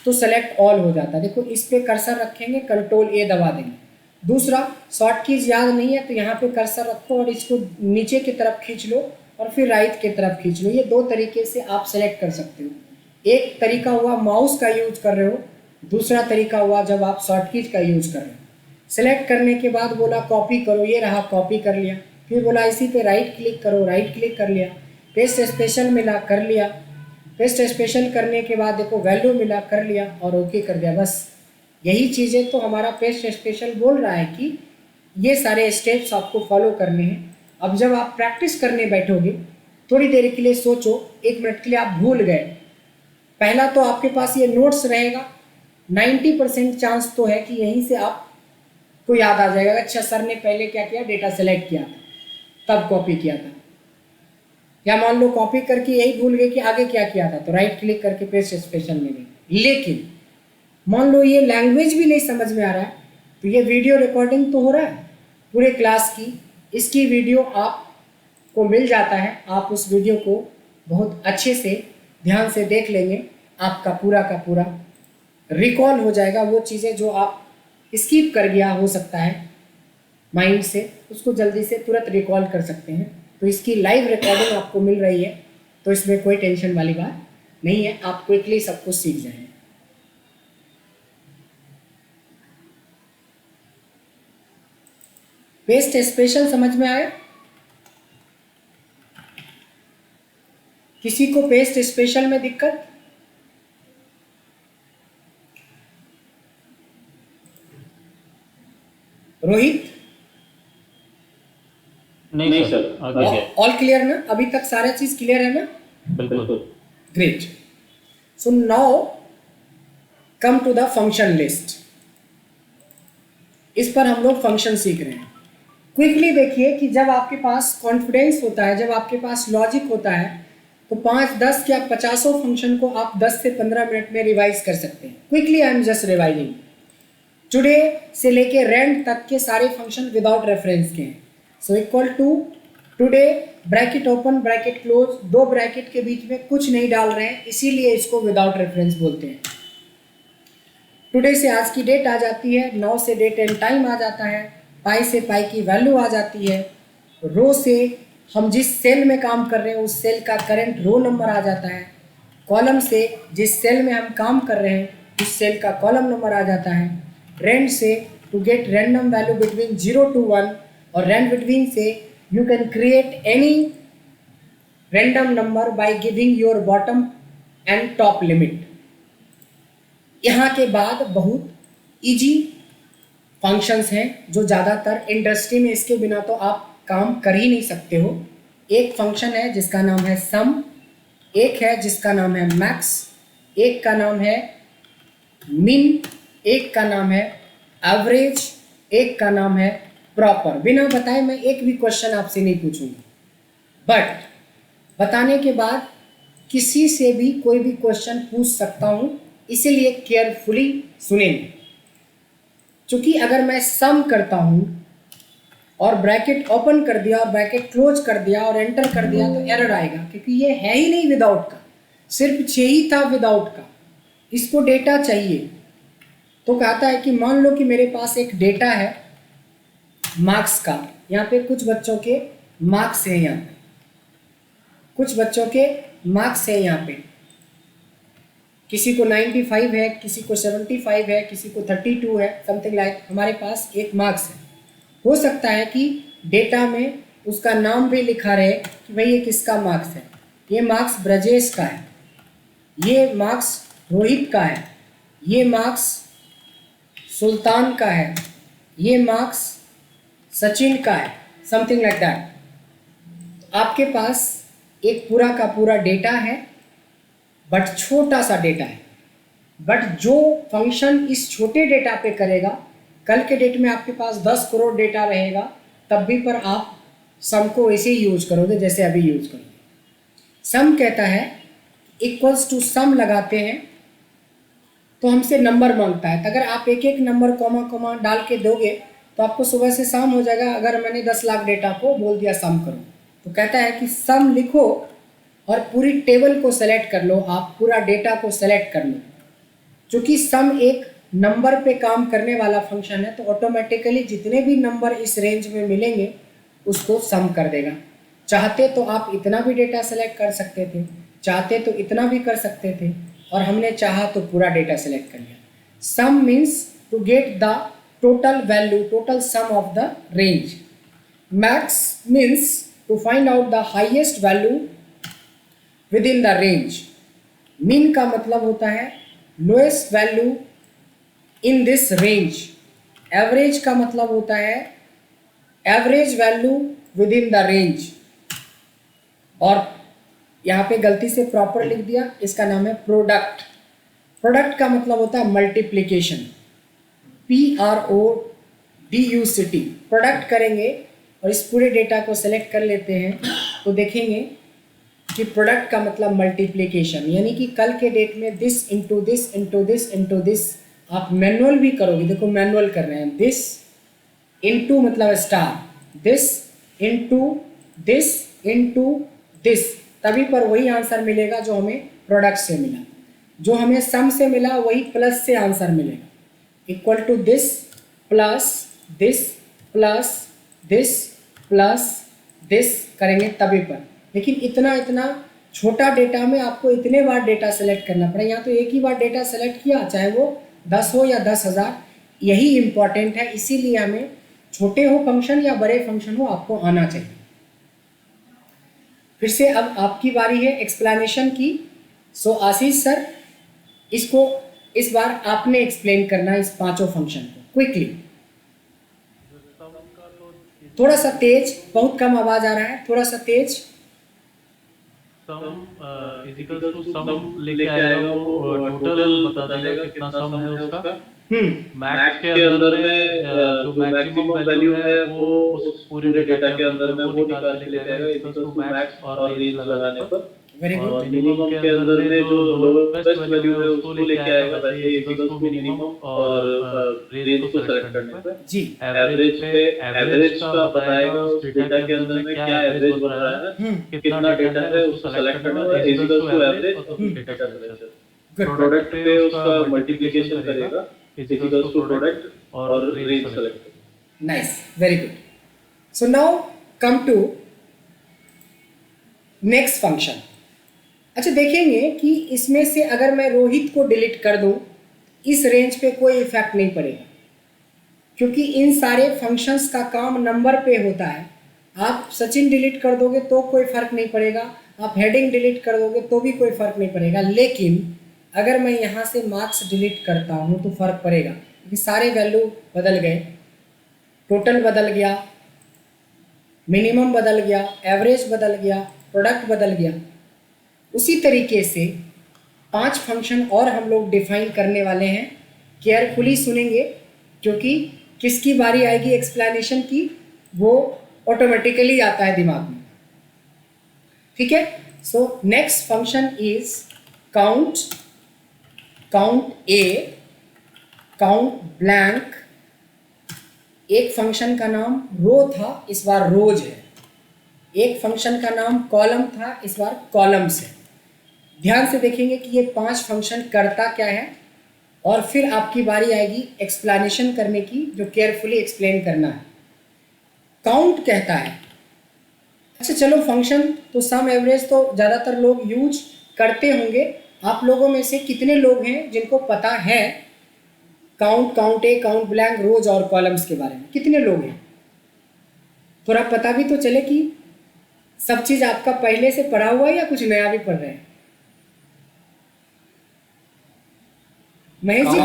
तो सेलेक्ट ऑल हो जाता है। देखो इस पे कर्सर रखेंगे, कंट्रोल A दबा देंगे। दूसरा, शॉर्ट कीज़ याद नहीं है तो यहाँ पे कर्सर रखो और इसको नीचे की तरफ खींच लो और फिर राइट की तरफ खींच लो। ये दो तरीके से आप सेलेक्ट कर सकते हो। एक तरीका हुआ माउस का यूज कर रहे हो, दूसरा तरीका हुआ जब आप शॉर्ट कीज का यूज कर रहे हो। सेलेक्ट करने के बाद बोला कॉपी करो, ये रहा कॉपी कर लिया। फिर बोला इसी पे राइट क्लिक करो, राइट क्लिक कर लिया। पेस्ट स्पेशल मिला, कर लिया। पेस्ट स्पेशल करने के बाद देखो वैल्यू मिला, कर लिया और ओके कर दिया। बस यही चीज़ें तो हमारा पेस्ट स्पेशल बोल रहा है कि ये सारे स्टेप्स आपको फॉलो करने हैं। अब जब आप प्रैक्टिस करने बैठोगे थोड़ी देर के लिए सोचो, 1 मिनट के लिए आप भूल गए, पहला तो आपके पास ये नोट्स रहेगा, 90% चांस तो है कि यहीं से आपको याद आ जाएगा, अच्छा सर ने पहले क्या किया, डेटा सेलेक्ट किया था तब कॉपी किया था। या मान लो कॉपी करके यही भूल गए कि आगे क्या किया था, तो राइट क्लिक करके पेस्ट स्पेशल में गए। लेकिन मान लो ये लैंग्वेज भी नहीं समझ में आ रहा है तो ये वीडियो रिकॉर्डिंग तो हो रहा है पूरे क्लास की, इसकी वीडियो आपको मिल जाता है। आप उस वीडियो को बहुत अच्छे से ध्यान से देख लेंगे, आपका पूरा का पूरा रिकॉल हो जाएगा। वो चीज़ें जो आप स्किप कर गया हो सकता है माइंड से, उसको जल्दी से तुरंत रिकॉल कर सकते हैं। तो इसकी लाइव रिकॉर्डिंग आपको मिल रही है तो इसमें कोई टेंशन वाली बात नहीं है, आप क्विकली सब कुछ सीख जाएंगे। पेस्ट स्पेशल समझ में आया? किसी को पेस्ट स्पेशल में दिक्कत? रोहित? नहीं सर, आगे है। ऑल क्लियर ना? अभी तक सारा चीज क्लियर है ना? बिल्कुल। Great. So now come to the function list. इस पर हम लोग फंक्शन सीख रहे हैं। क्विकली देखिए कि जब आपके पास कॉन्फिडेंस होता है, जब आपके पास लॉजिक होता है तो 5, 10 या 50 फंक्शन को आप 10 से 15 मिनट में रिवाइज कर सकते हैं। Quickly I am just revising. Today से लेके रेंट तक के सारे फंक्शन विदाउट रेफरेंस के हैं। So equal to today bracket open bracket close, 2 bracket के बीच में कुछ नहीं डाल रहे हैं, इसीलिए इसको विदाउट रेफरेंस बोलते हैं। टुडे से आज की डेट आ जाती है, 9 से डेट एंड टाइम आ जाता है, पाई से पाई की वैल्यू आ जाती है, रो से हम जिस सेल में काम कर रहे हैं उस सेल का करंट रो नंबर आ जाता है, कॉलम से जिस सेल में हम काम कर रहे हैं उस सेल का कॉलम नंबर आ जाता है, रेंड से to get random value between 0 to 1, और रेंड बिटवीन से you can create any random number by giving your bottom and top limit. यहाँ के बाद बहुत इजी फंक्शंस हैं जो ज़्यादातर इंडस्ट्री में, इसके बिना तो आप काम कर ही नहीं सकते हो। एक फंक्शन है जिसका नाम है सम, एक है जिसका नाम है मैक्स, एक का नाम है मीन, एक का नाम है एवरेज, एक का नाम है प्रॉपर। बिना बताए मैं एक भी क्वेश्चन आपसे नहीं पूछूंगा, बट बताने के बाद किसी से भी कोई भी क्वेश्चन पूछ सकता हूं, इसीलिए केयरफुली सुनेंगे। क्योंकि अगर मैं सम करता हूं और ब्रैकेट ओपन कर दिया और ब्रैकेट क्लोज कर दिया और एंटर कर दिया तो एरर आएगा, क्योंकि ये है ही नहीं विदाउट का, सिर्फ 6 ही था विदाउट का। इसको डेटा चाहिए, तो कहता है कि मान लो कि मेरे पास एक डेटा है मार्क्स का, यहाँ पे कुछ बच्चों के मार्क्स हैं, यहाँ पे कुछ बच्चों के मार्क्स हैं, यहाँ पे किसी को 95 है, किसी को 75 है, किसी को 32 है, समथिंग लाइक हमारे पास एक मार्क्स है। हो सकता है कि डेटा में उसका नाम भी लिखा रहे कि भाई ये किसका मार्क्स है, ये मार्क्स ब्रजेश का है, ये मार्क्स रोहित का है, ये मार्क्स सुल्तान का है, ये मार्क्स सचिन का है, समथिंग लाइक दैट। आपके पास एक पूरा का पूरा डेटा है, बट छोटा सा डेटा है, बट जो फंक्शन इस छोटे डेटा पे करेगा, कल के डेट में आपके पास 10 करोड़ डेटा रहेगा, तब भी पर आप सम को ऐसे ही यूज करोगे जैसे अभी यूज करोगे। सम कहता है इक्वल्स टू सम लगाते हैं तो हमसे नंबर मांगता है, तो अगर आप एक एक नंबर कॉमा कॉमा डाल के दोगे तो आपको सुबह से शाम हो जाएगा। अगर मैंने 10 लाख डेटा को बोल दिया सम करो, तो कहता है कि सम लिखो और पूरी टेबल को सेलेक्ट कर लो, आप पूरा डेटा को सेलेक्ट कर लो। चूँकि सम एक नंबर पे काम करने वाला फंक्शन है, तो ऑटोमेटिकली जितने भी नंबर इस रेंज में मिलेंगे उसको सम कर देगा। चाहते तो आप इतना भी डेटा सेलेक्ट कर सकते थे, चाहते तो इतना भी कर सकते थे, और हमने चाहा तो पूरा डेटा सेलेक्ट कर लिया। Sum means to get the total value, total sum of the range. Max means to find out the highest value within the range. Min का मतलब होता है lowest value in this range. Average का मतलब होता है average value within the range. और यहाँ पे गलती से प्रॉपर लिख दिया, इसका नाम है प्रोडक्ट। प्रोडक्ट का मतलब होता है मल्टीप्लिकेशन, PRODUCT। प्रोडक्ट करेंगे और इस पूरे डेटा को सेलेक्ट कर लेते हैं तो देखेंगे कि प्रोडक्ट का मतलब मल्टीप्लिकेशन, यानी कि कल के डेट में this into this into this into this आप मैनुअल भी करोगे। देखो मैनुअल कर रहे हैं, दिस इंटू मतलब स्टार, दिस इंटू दिस, तभी पर वही आंसर मिलेगा जो हमें प्रोडक्ट से मिला। जो हमें सम से मिला वही प्लस से आंसर मिलेगा, equal to this plus this plus this plus this करेंगे तभी पर। लेकिन इतना छोटा डेटा में आपको इतने बार डेटा सेलेक्ट करना पड़े। यहाँ तो एक ही बार डेटा सेलेक्ट किया, चाहे वो 10 हो या 10,000, यही इम्पॉर्टेंट है। इसीलिए हमें छोटे हो फंक्शन या बड़े फंक्शन हो, आपको आना चाहिए। फिर से अब आपकी बारी है एक्सप्लेनेशन की। सो आशीष सर, इसको इस बार आपने एक्सप्लेन करना इस पांचों फंक्शन को क्विकली। थोड़ा सा तेज, बहुत कम आवाज आ रहा है, थोड़ा सा तेज। सम इक्वल टू सम लेके आएगा, वो टोटल बता देगा कितना सम है उसका। मैक्स के अंदर में जो मैक्सिमम वैल्यू है वो उस पूरे डेटा के अंदर में वो निकाल के ले आएगा इक्वल टू मैक्स और रेंज लगाने पर। Very good. और मिनिमम के अंदर में जो लोवेस्ट वैल्यू है उसको लेके आएगा वैसे इक्वल टू मिनिमम और रेंज को सेलेक्ट करने पर। जी। एवरेज पे एवरेज का बताएगा उस डेटा के अंदर में क्या एवरेज बन रहा है, कितना डेटा है उसको सेलेक्ट करना है इक्वल टू एवरेज और डेटा सेलेक्ट। प्रोडक्ट पे उसका मल्टीप्लिकेशन करेगा इक्वल टू प्रोडक्ट और range select. Nice, very good. So now come to next function. अच्छा, देखेंगे कि इसमें से अगर मैं रोहित को डिलीट कर दूं, इस रेंज पे कोई इफेक्ट नहीं पड़ेगा, क्योंकि इन सारे फंक्शंस का काम नंबर पे होता है। आप सचिन डिलीट कर दोगे तो कोई फर्क नहीं पड़ेगा, आप हेडिंग डिलीट कर दोगे तो भी कोई फर्क नहीं पड़ेगा। लेकिन अगर मैं यहाँ से मार्क्स डिलीट करता हूँ तो फर्क पड़ेगा, क्योंकि सारे वैल्यू बदल गए, टोटल बदल गया, मिनिमम बदल गया, एवरेज बदल गया, प्रोडक्ट बदल गया। उसी तरीके से 5 फंक्शन और हम लोग डिफाइन करने वाले हैं। केयरफुली सुनेंगे क्योंकि किसकी बारी आएगी एक्सप्लेनेशन की वो ऑटोमेटिकली आता है दिमाग में। ठीक है, so next function is count, count A, count blank. एक फंक्शन का नाम रो था, इस बार रोज है। एक फंक्शन का नाम कॉलम था, इस बार कॉलम्स है। ध्यान से देखेंगे कि ये 5 फंक्शन करता क्या है और फिर आपकी बारी आएगी एक्सप्लेनेशन करने की, जो केयरफुली एक्सप्लेन करना है। काउंट कहता है, अच्छा चलो फंक्शन तो सम एवरेज तो ज़्यादातर लोग यूज करते होंगे। आप लोगों में से कितने लोग हैं जिनको पता है काउंट, काउंट ए, काउंट ब्लैंक, रोज और कॉलम्स के बारे में? कितने लोग हैं? थोड़ा पता भी तो चले कि सब चीज़ आपका पहले से पढ़ा हुआ है या कुछ नया भी पढ़ रहे हैं। महेश जी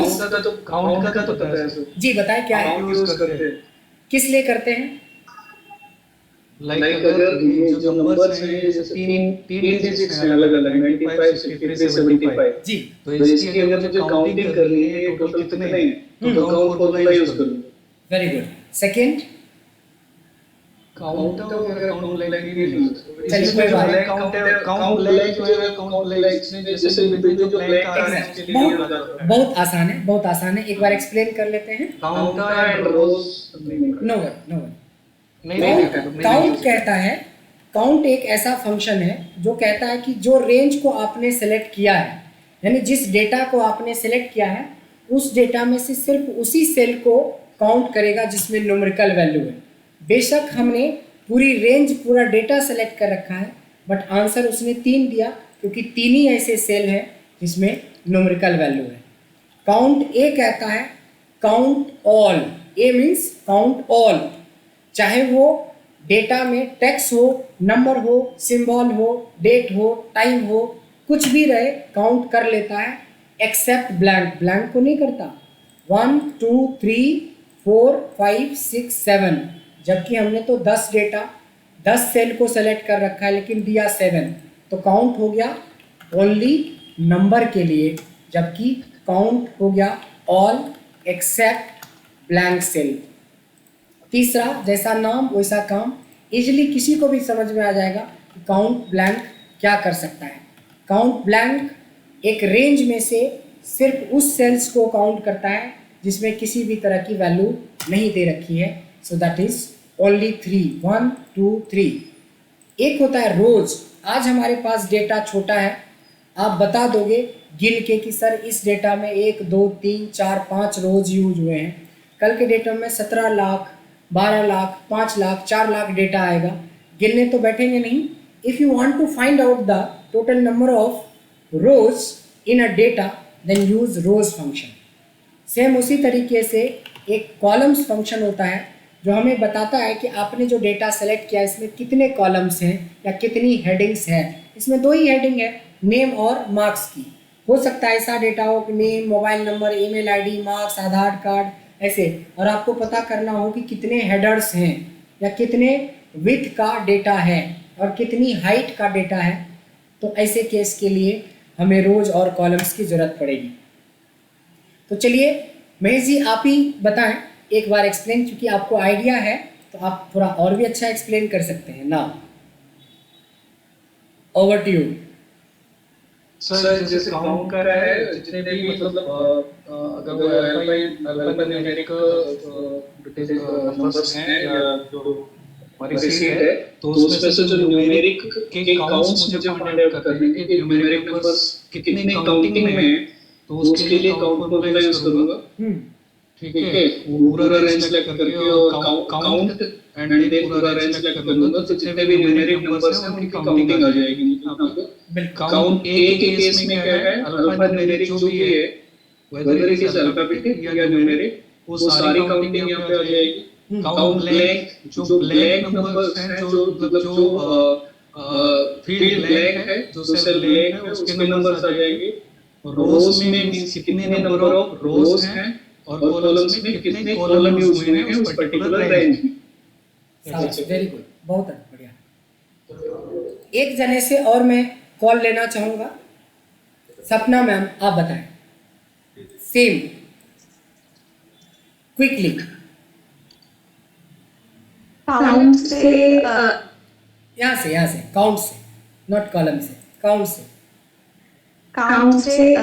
काउंट का तो पता है सर। जी बताएं क्या है, यूज करते हैं। किस लिए करते हैं? लाइक अगर ये जो नंबर्स हैं जैसे तीन डिजिट्स हैं अलग अलग 95, 63, 75 जी, तो इसकी अगर मुझे काउंटिंग करनी है ये टोटल कितने हैं तो काउंट फॉर्मूला यूज करूंगा। Very good. सेकेंड, काउंट अगर काउंट ब्लैंक नहीं चलिए कोई बात नहीं। काउंट ब्लैंक जो है काउंट ब्लैंक इसमें जैसे जो ब्लैंक आ रहा है इसके लिए बहुत आसान है, बहुत आसान है। एक बार एक्सप्लेन कर लेते हैं। Count and rows no one, no one. नहीं काउंट कहता है, काउंट एक ऐसा फंक्शन है जो कहता है कि जो रेंज को आपने सेलेक्ट किया है, यानी जिस डेटा को आपने सेलेक्ट किया है उस डेटा में से सिर्फ उसी सेल को काउंट करेगा जिसमें न्यूमेरिकल वैल्यू है। बेशक हमने पूरी रेंज, पूरा डेटा सेलेक्ट कर रखा है, बट आंसर उसने 3 दिया क्योंकि 3 ही ऐसे सेल हैं जिसमें न्यूमेरिकल वैल्यू है। काउंट ए कहता है काउंट ऑल। ए मीन्स काउंट ऑल, चाहे वो डेटा में टेक्स्ट हो, नंबर हो, सिंबल हो, डेट हो, टाइम हो, कुछ भी रहे काउंट कर लेता है एक्सेप्ट ब्लैंक। ब्लैंक को नहीं करता। 1 2 3 4 5 6 7, जबकि हमने तो 10 डेटा 10 सेल को सेलेक्ट कर रखा है लेकिन दिया 7, तो काउंट हो गया ओनली नंबर के लिए, जबकि काउंट हो गया ऑल एक्सेप्ट ब्लैंक सेल। तीसरा, जैसा नाम वैसा काम, इजीली किसी को भी समझ में आ जाएगा कि काउंट ब्लैंक क्या कर सकता है। काउंट ब्लैंक एक रेंज में से सिर्फ उस सेल्स को काउंट करता है जिसमें किसी भी तरह की वैल्यू नहीं दे रखी है। So that is only 3, 1 2 3। एक होता है रोज। आज हमारे पास डेटा छोटा है, आप बता दोगे गिन के कि सर इस डेटा में 1 2 3 4 5 रोज यूज हुए हैं। कल के डेटा में 17 लाख, 12 लाख, 5 लाख, 4 लाख डेटा आएगा, गिनने तो बैठेंगे नहीं। If you want to find out the total number of rows in a data then use rows function. Same उसी तरीके से एक कॉलम्स फंक्शन होता है जो हमें बताता है कि आपने जो डेटा सेलेक्ट किया इसमें कितने कॉलम्स हैं या कितनी हेडिंग्स हैं। इसमें 2 ही हेडिंग है, नेम और मार्क्स की। हो सकता है ऐसा डेटा हो कि name, mobile number, email ID, marks, Aadhaar card, ऐसे, और आपको पता करना हो कि कितने हेडर्स हैं या कितने विड्थ का डेटा है और कितनी हाइट का डेटा है, तो ऐसे केस के लिए हमें रोज और कॉलम्स की ज़रूरत पड़ेगी। तो चलिए महेश जी आप ही बताएं एक बार एक्सप्लेन, क्योंकि आपको आइडिया है तो आप थोड़ा और भी अच्छा एक्सप्लेन कर सकते हैं ना। Over to you sir. जैसे काउंट कर रहा है जितने भी मतलब अगर वो अल्फान्यूमेरिक नंबर्स हैं या जो हमारी सीट है तो उसमें से जो न्यूमेरिक के काउंट्स मुझे फाइंड आउट करने के कि न्यूमेरिक नंबर्स कितने काउंटिंग में हैं, तो उसके लिए काउंट फॉर्मूला यूज करूंगा। ठीक है, पूरा रेंज सेलेक्ट करके और काउंट एंड देन पूरा रेंज सेलेक्ट कर लूंगा, तो जितने भी न्यूमेरिक नंबर्स हैं उनकी काउंटिंग आ जाएगी। काउंट ए के केस में क्या है, अल्फा न्यूमेरिक जो भी है वेदर इट इज अल्फाबेटिक या न्यूमेरिक, वो सारी काउंटिंग यहां पे आ जाएगी। काउंट ब्लैंक, जो ब्लैंक नंबर्स हैं, जो मतलब जो फील्ड ब्लैंक है, जो सेल ब्लैंक है, उसके नंबर्स आ जाएंगे। रोज में मींस कितने नंबर ऑफ रोज हैं और कॉलम्स में कितने कॉलम यूज हुए हैं उस पर्टिकुलर रेंज में। वेरी गुड, बहुत बढ़िया। एक जने से और मैं कॉल लेना चाहूँगा। सपना मैम आप बताएं, सेम क्विकली। काउंट से यहाँ से काउंट से, नॉट कॉलम से, काउंट से। काउंट से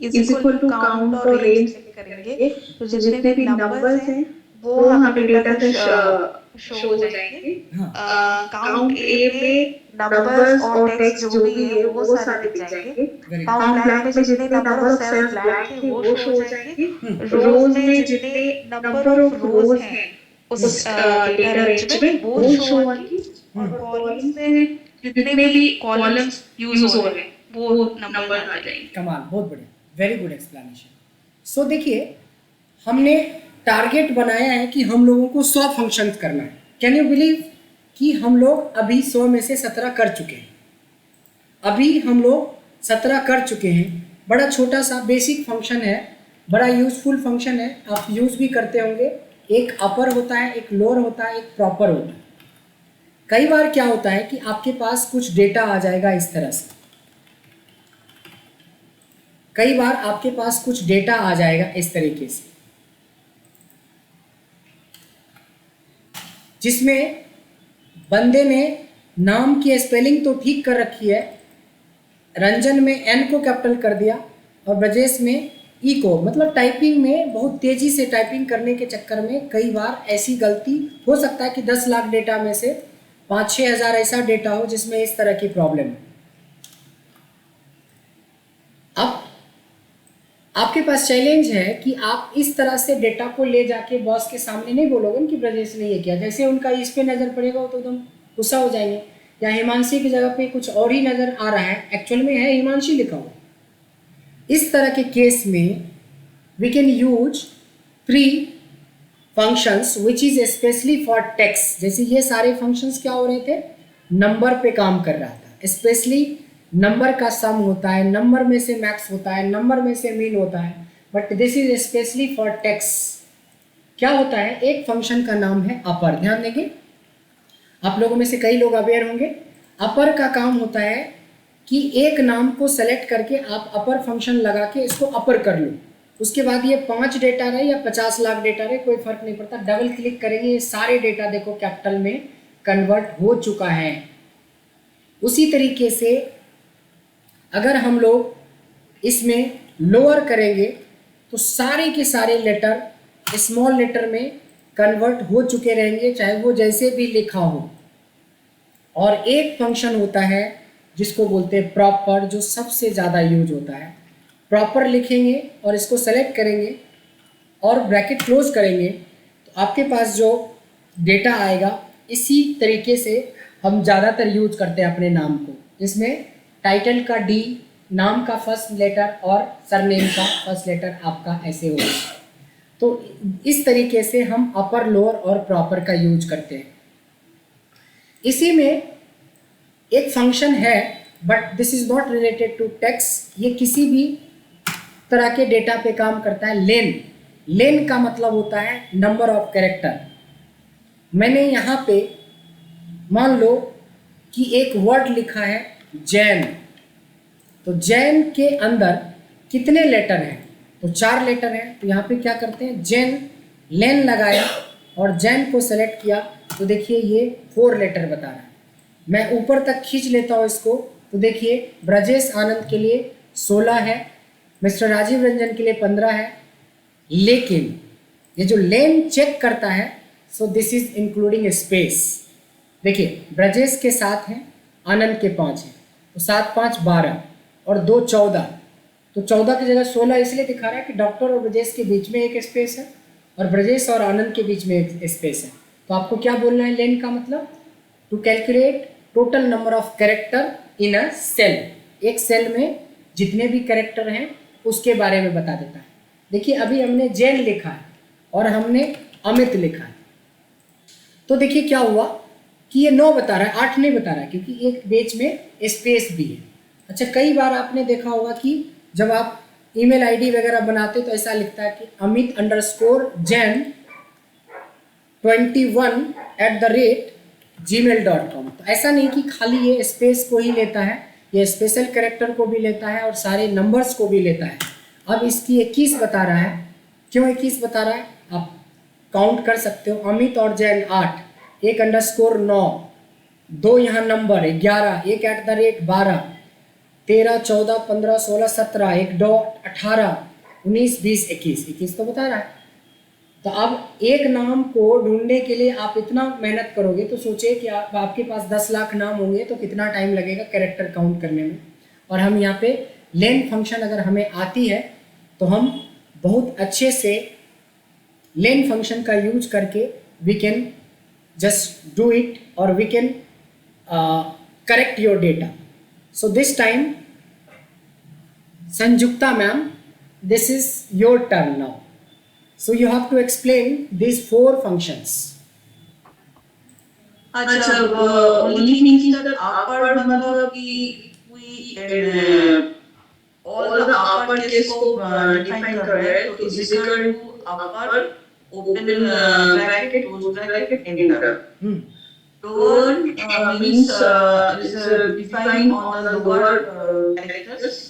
इज इक्वल टू काउंट और रेंज करेंगे, तो जितने भी नंबर्स हैं वो हमें डेटा से शो हो जाएंगे। काउंट ए में नंबर्स और टेक्स्ट जो भी है वो सारे दिख जाएंगे। काउंट ब्लैंक में जितने नंबर ऑफ सेल्स ब्लैंक है वो शो हो जाएंगे। रोज में जितने नंबर ऑफ रोज हैं उस डेटा रेंज में वो शो होंगी, और कॉलम्स में जितने भी कॉलम्स यूज हो रहे हैं वो नंबर आ जाएंगे। कमाल, बहुत बढ़िया, वेरी गुड एक्सप्लेनेशन। सो देखिए, हमने टारगेट बनाया है कि हम लोगों को 100 फंक्शंस करना है। कैन यू बिलीव कि हम लोग अभी 100 में से 17 कर चुके हैं। अभी हम लोग 17 कर चुके हैं। बड़ा छोटा सा बेसिक फंक्शन है, बड़ा यूजफुल फंक्शन है, आप यूज़ भी करते होंगे। एक अपर होता है, एक लोअर होता है, एक प्रॉपर होता है। कई बार क्या होता है कि आपके पास कुछ डेटा आ जाएगा इस तरह से, कई बार आपके पास कुछ डेटा आ जाएगा इस तरीके से, जिसमें बंदे ने नाम की स्पेलिंग तो ठीक कर रखी है, रंजन में एन को कैपिटल कर दिया और ब्रजेश में ई को, मतलब टाइपिंग में बहुत तेज़ी से टाइपिंग करने के चक्कर में कई बार ऐसी गलती हो सकता है कि 10 लाख डेटा में से 5-6 हज़ार ऐसा डेटा हो जिसमें इस तरह की प्रॉब्लम है। अब आपके पास चैलेंज है कि आप इस तरह से डेटा को ले जाके बॉस के सामने नहीं बोलोगे कि ब्रजेश ने ये किया। जैसे उनका इस पे नज़र पड़ेगा तो एकदम गुस्सा हो जाएंगे, या हिमांशी की जगह पे कुछ और ही नज़र आ रहा है, एक्चुअल में है हिमांशी लिखा हुआ। इस तरह के केस में we can use 3 functions which is specially for text. जैसे ये सारे फंक्शंस क्या हो रहे थे, नंबर पे काम कर रहा था, स्पेशली नंबर का सम होता है, नंबर में से मैक्स होता है, नंबर में से मीन होता है, but this is specially for text. क्या होता है, एक फंक्शन का नाम है अपर। ध्यान देंगे, आप लोगों में से कई लोग अवेयर होंगे। अपर का काम होता है कि एक नाम को सेलेक्ट करके आप अपर फंक्शन लगा के इसको अपर कर लो। उसके बाद ये 5 डेटा रहे या 50 लाख डेटा रहे, कोई फर्क नहीं पड़ता, डबल क्लिक करेंगे, ये सारे डेटा देखो कैपिटल में कन्वर्ट हो चुका है। उसी तरीके से अगर हम लोग इसमें लोअर करेंगे तो सारे के सारे लेटर स्मॉल लेटर में कन्वर्ट हो चुके रहेंगे, चाहे वो जैसे भी लिखा हो। और एक फंक्शन होता है जिसको बोलते हैं प्रॉपर, जो सबसे ज़्यादा यूज होता है। प्रॉपर लिखेंगे और इसको सेलेक्ट करेंगे और ब्रैकेट क्लोज करेंगे तो आपके पास जो डेटा आएगा, इसी तरीके से हम ज़्यादातर यूज करते हैं अपने नाम को। इसमें टाइटल का डी, नाम का फर्स्ट लेटर और सरनेम का फर्स्ट लेटर आपका ऐसे होगा। तो इस तरीके से हम अपर, लोअर और प्रॉपर का यूज करते हैं। इसी में एक फंक्शन है, but this is not related to text, ये किसी भी तरह के डेटा पे काम करता है। लेन, लेन का मतलब होता है नंबर ऑफ कैरेक्टर। मैंने यहाँ पे मान लो कि एक वर्ड लिखा है जैन, तो जैन के अंदर कितने लेटर हैं, तो 4 लेटर हैं। तो यहाँ पे क्या करते हैं, जैन लेन लगाया और जैन को सेलेक्ट किया तो देखिए ये 4 लेटर बता रहा है। मैं ऊपर तक खींच लेता हूँ इसको तो देखिए ब्रजेश आनंद के लिए 16 है, मिस्टर राजीव रंजन के लिए 15 है, लेकिन ये जो लेन चेक करता है, so this is including space. देखिए ब्रजेश के 7 हैं, आनंद के 5 हैं, तो 7 5 12 और 2 14, तो 14 की जगह 16 इसलिए दिखा रहा है कि डॉक्टर और ब्रजेश के बीच में एक स्पेस है और ब्रजेश और आनंद के बीच में एक स्पेस है। तो आपको क्या बोलना है लेन का मतलब, to calculate total number of character in a cell. एक सेल में जितने भी कैरेक्टर हैं उसके बारे में बता देता है। देखिए अभी हमने जैन लिखा है और हमने अमित लिखा है, तो देखिए क्या हुआ कि ये 9 बता रहा है, 8 नहीं बता रहा है, क्योंकि एक बीच में स्पेस भी है। अच्छा, कई बार आपने देखा होगा कि जब आप ईमेल आईडी वगैरह बनाते तो ऐसा लिखता है कि amit_jain 21@gmail.com। तो ऐसा नहीं कि खाली ये स्पेस को ही लेता है, ये स्पेशल कैरेक्टर को भी लेता है और सारे नंबर्स को भी लेता है। अब इसकी 21 बता रहा है, क्यों 21 बता रहा है आप काउंट कर सकते हो। अमित और जैन 8, एक अंडरस्कोर 9, 2 यहाँ नंबर 11, एक @ 12, 13, 14, 15, 16, 17, एक डॉट 18, 19, 20, 21 तो बता रहा है। तो अब एक नाम को ढूंढने के लिए आप इतना मेहनत करोगे तो सोचिए कि आपके पास 10 लाख नाम होंगे तो कितना टाइम लगेगा कैरेक्टर काउंट करने में। और हम यहाँ पे लेन फंक्शन अगर हमें आती है तो हम बहुत अच्छे से लेन फंक्शन का यूज करके we can just do it और we can correct your data. So this time Sanjukta ma'am, this is your turn now. So you have to explain these 4 functions. अच्छा, only thing is that upper मतलब कि we all the upper case को define कर रहे हैं, तो is equal to upper open bracket close bracket enter. Lower means is defined on the lower characters.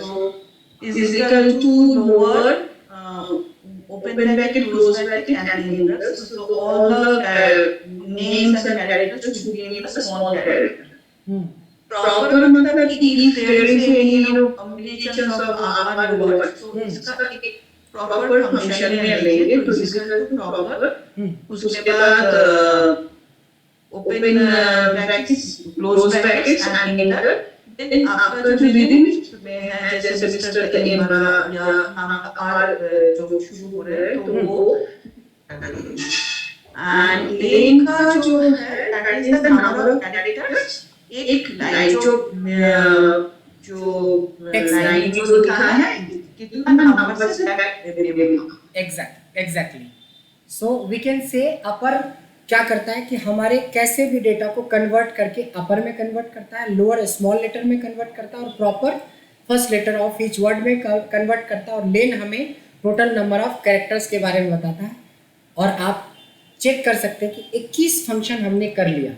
So is equal to lower open bracket close bracket and indexes. So all the names and characters should be in a small character. Proper मतलब कि if there is any combinations of R and word, so इसका एक proper function में लेंगे तो इसका proper उसके बाद open brackets close brackets and enter. Then आपका जो रिदम में है जैसे मिस्टर एम या हम आर जो शुरू हो रहे हैं तो वो एंड लेन का जो है that is the number of characters. एक लाइन जो लाइन जो लिखा है कितना नंबर से exactly. So we can say अपर क्या करता है कि हमारे कैसे भी डेटा को कन्वर्ट करके अपर में कन्वर्ट करता है, लोअर स्मॉल लेटर में कन्वर्ट करता है और proper first letter of each word में कन्वर्ट करता है। और लेन हमें टोटल नंबर ऑफ कैरेक्टर्स के बारे में बताता है। और आप चेक कर सकते हैं कि 21 फंक्शन हमने कर लिया।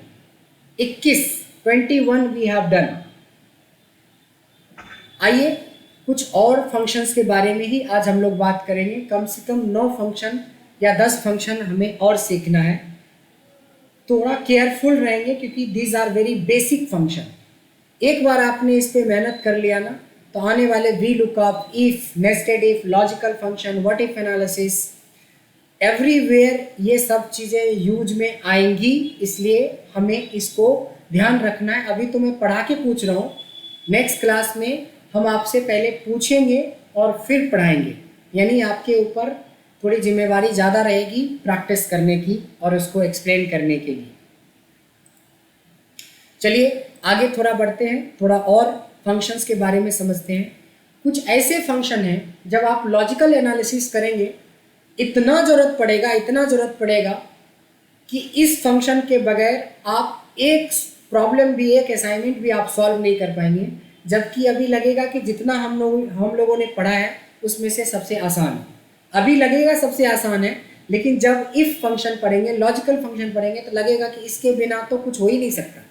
21 वी हैव डन। आइए कुछ और फंक्शंस के बारे में ही आज हम लोग बात करेंगे। कम से कम 9 फंक्शन या 10 फंक्शन हमें और सीखना है। थोड़ा केयरफुल रहेंगे क्योंकि these are very basic function. एक बार आपने इस पे मेहनत कर लिया ना तो आने वाले V lookup, if, nested if, logical function, what if analysis, everywhere ये सब चीज़ें यूज में आएंगी। इसलिए हमें इसको ध्यान रखना है। अभी तो मैं पढ़ा के पूछ रहा हूँ, नेक्स्ट क्लास में हम आपसे पहले पूछेंगे और फिर पढ़ाएंगे। यानी आपके ऊपर थोड़ी जिम्मेवारी ज़्यादा रहेगी प्रैक्टिस करने की और उसको एक्सप्लेन करने के लिए। चलिए आगे थोड़ा बढ़ते हैं, थोड़ा और फंक्शंस के बारे में समझते हैं। कुछ ऐसे फंक्शन हैं जब आप लॉजिकल एनालिसिस करेंगे इतना ज़रूरत पड़ेगा कि इस फंक्शन के बगैर आप एक प्रॉब्लम भी, एक असाइनमेंट भी आप सॉल्व नहीं कर पाएंगे। जबकि अभी लगेगा कि जितना हम लोगों ने पढ़ा है उसमें से सबसे आसान है। अभी लगेगा सबसे आसान है, लेकिन जब इफ फंक्शन पढ़ेंगे, लॉजिकल फंक्शन पढ़ेंगे तो लगेगा कि इसके बिना तो कुछ हो ही नहीं सकता।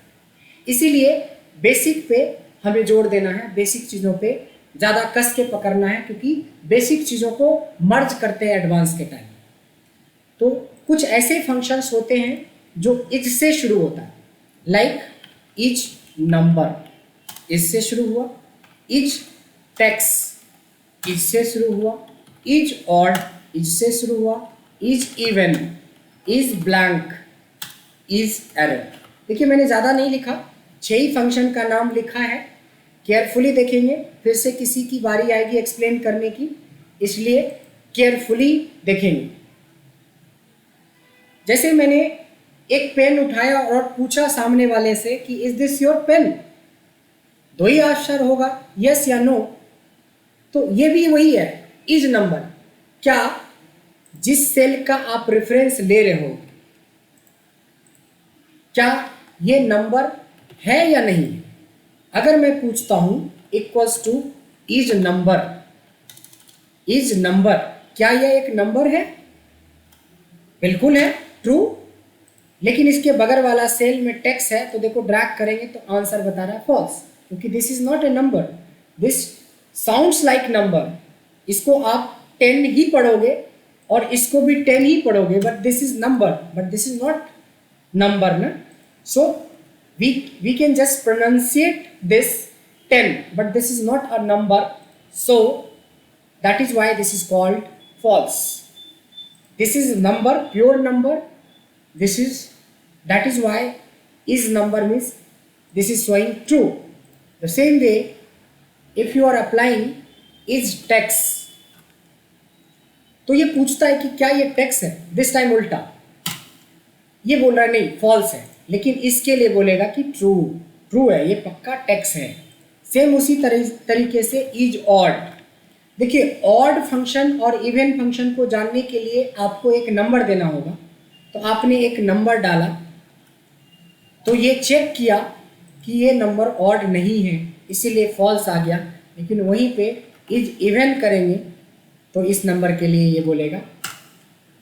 इसीलिए बेसिक पे हमें जोर देना है, बेसिक चीज़ों पे ज़्यादा कस के पकड़ना है, क्योंकि बेसिक चीज़ों को मर्ज करते हैं एडवांस के टाइम। तो कुछ ऐसे फंक्शंस होते हैं जो इज से शुरू होता है, लाइक इज नंबर, इज से शुरू हुआ। इज टेक्स, इज से शुरू हुआ। इज ऑड, इज से शुरू हुआ। Is even, is blank, is error. देखिए मैंने ज़्यादा नहीं लिखा, 6 ही फंक्शन का नाम लिखा है। केयरफुली देखेंगे, फिर से किसी की बारी आएगी एक्सप्लेन करने की, इसलिए केयरफुली देखेंगे। जैसे मैंने एक पेन उठाया और पूछा सामने वाले से कि इज दिस योर पेन, 2 ही आंसर होगा, यस या नो। तो ये भी वही है, इज नंबर। क्या जिस सेल का आप रेफरेंस ले रहे हो क्या ये नंबर है या नहीं। अगर मैं पूछता हूं equals two is number, is number, क्या यह एक नंबर है? बिल्कुल है, ट्रू। लेकिन इसके बगल वाला सेल में टेक्स्ट है, तो देखो ड्रैग करेंगे तो आंसर बता रहा है फॉल्स। क्योंकि this is not a number, this sounds like number. इसको आप 10 ही पढ़ोगे और इसको भी 10 ही पढ़ोगे, but this is number, but this is not number ना। सो we can just pronunciate this 10, but this is not a number, so that is why this is called false. This is number, pure number. That is why is number means this is showing true. The same way, if you are applying is text, तो ये पूछता है कि क्या ये text है, this time उल्टा ये बोल रहा है नहीं false है, लेकिन इसके लिए बोलेगा कि ट्रू है, ये पक्का टेक्स्ट है। सेम उसी तरीके से इज ऑड। देखिए ऑड फंक्शन और इवन फंक्शन को जानने के लिए आपको एक नंबर देना होगा, तो आपने एक नंबर डाला तो ये चेक किया कि ये नंबर ऑड नहीं है, इसीलिए फॉल्स आ गया। लेकिन वहीं पे इज इवन करेंगे तो इस नंबर के लिए ये बोलेगा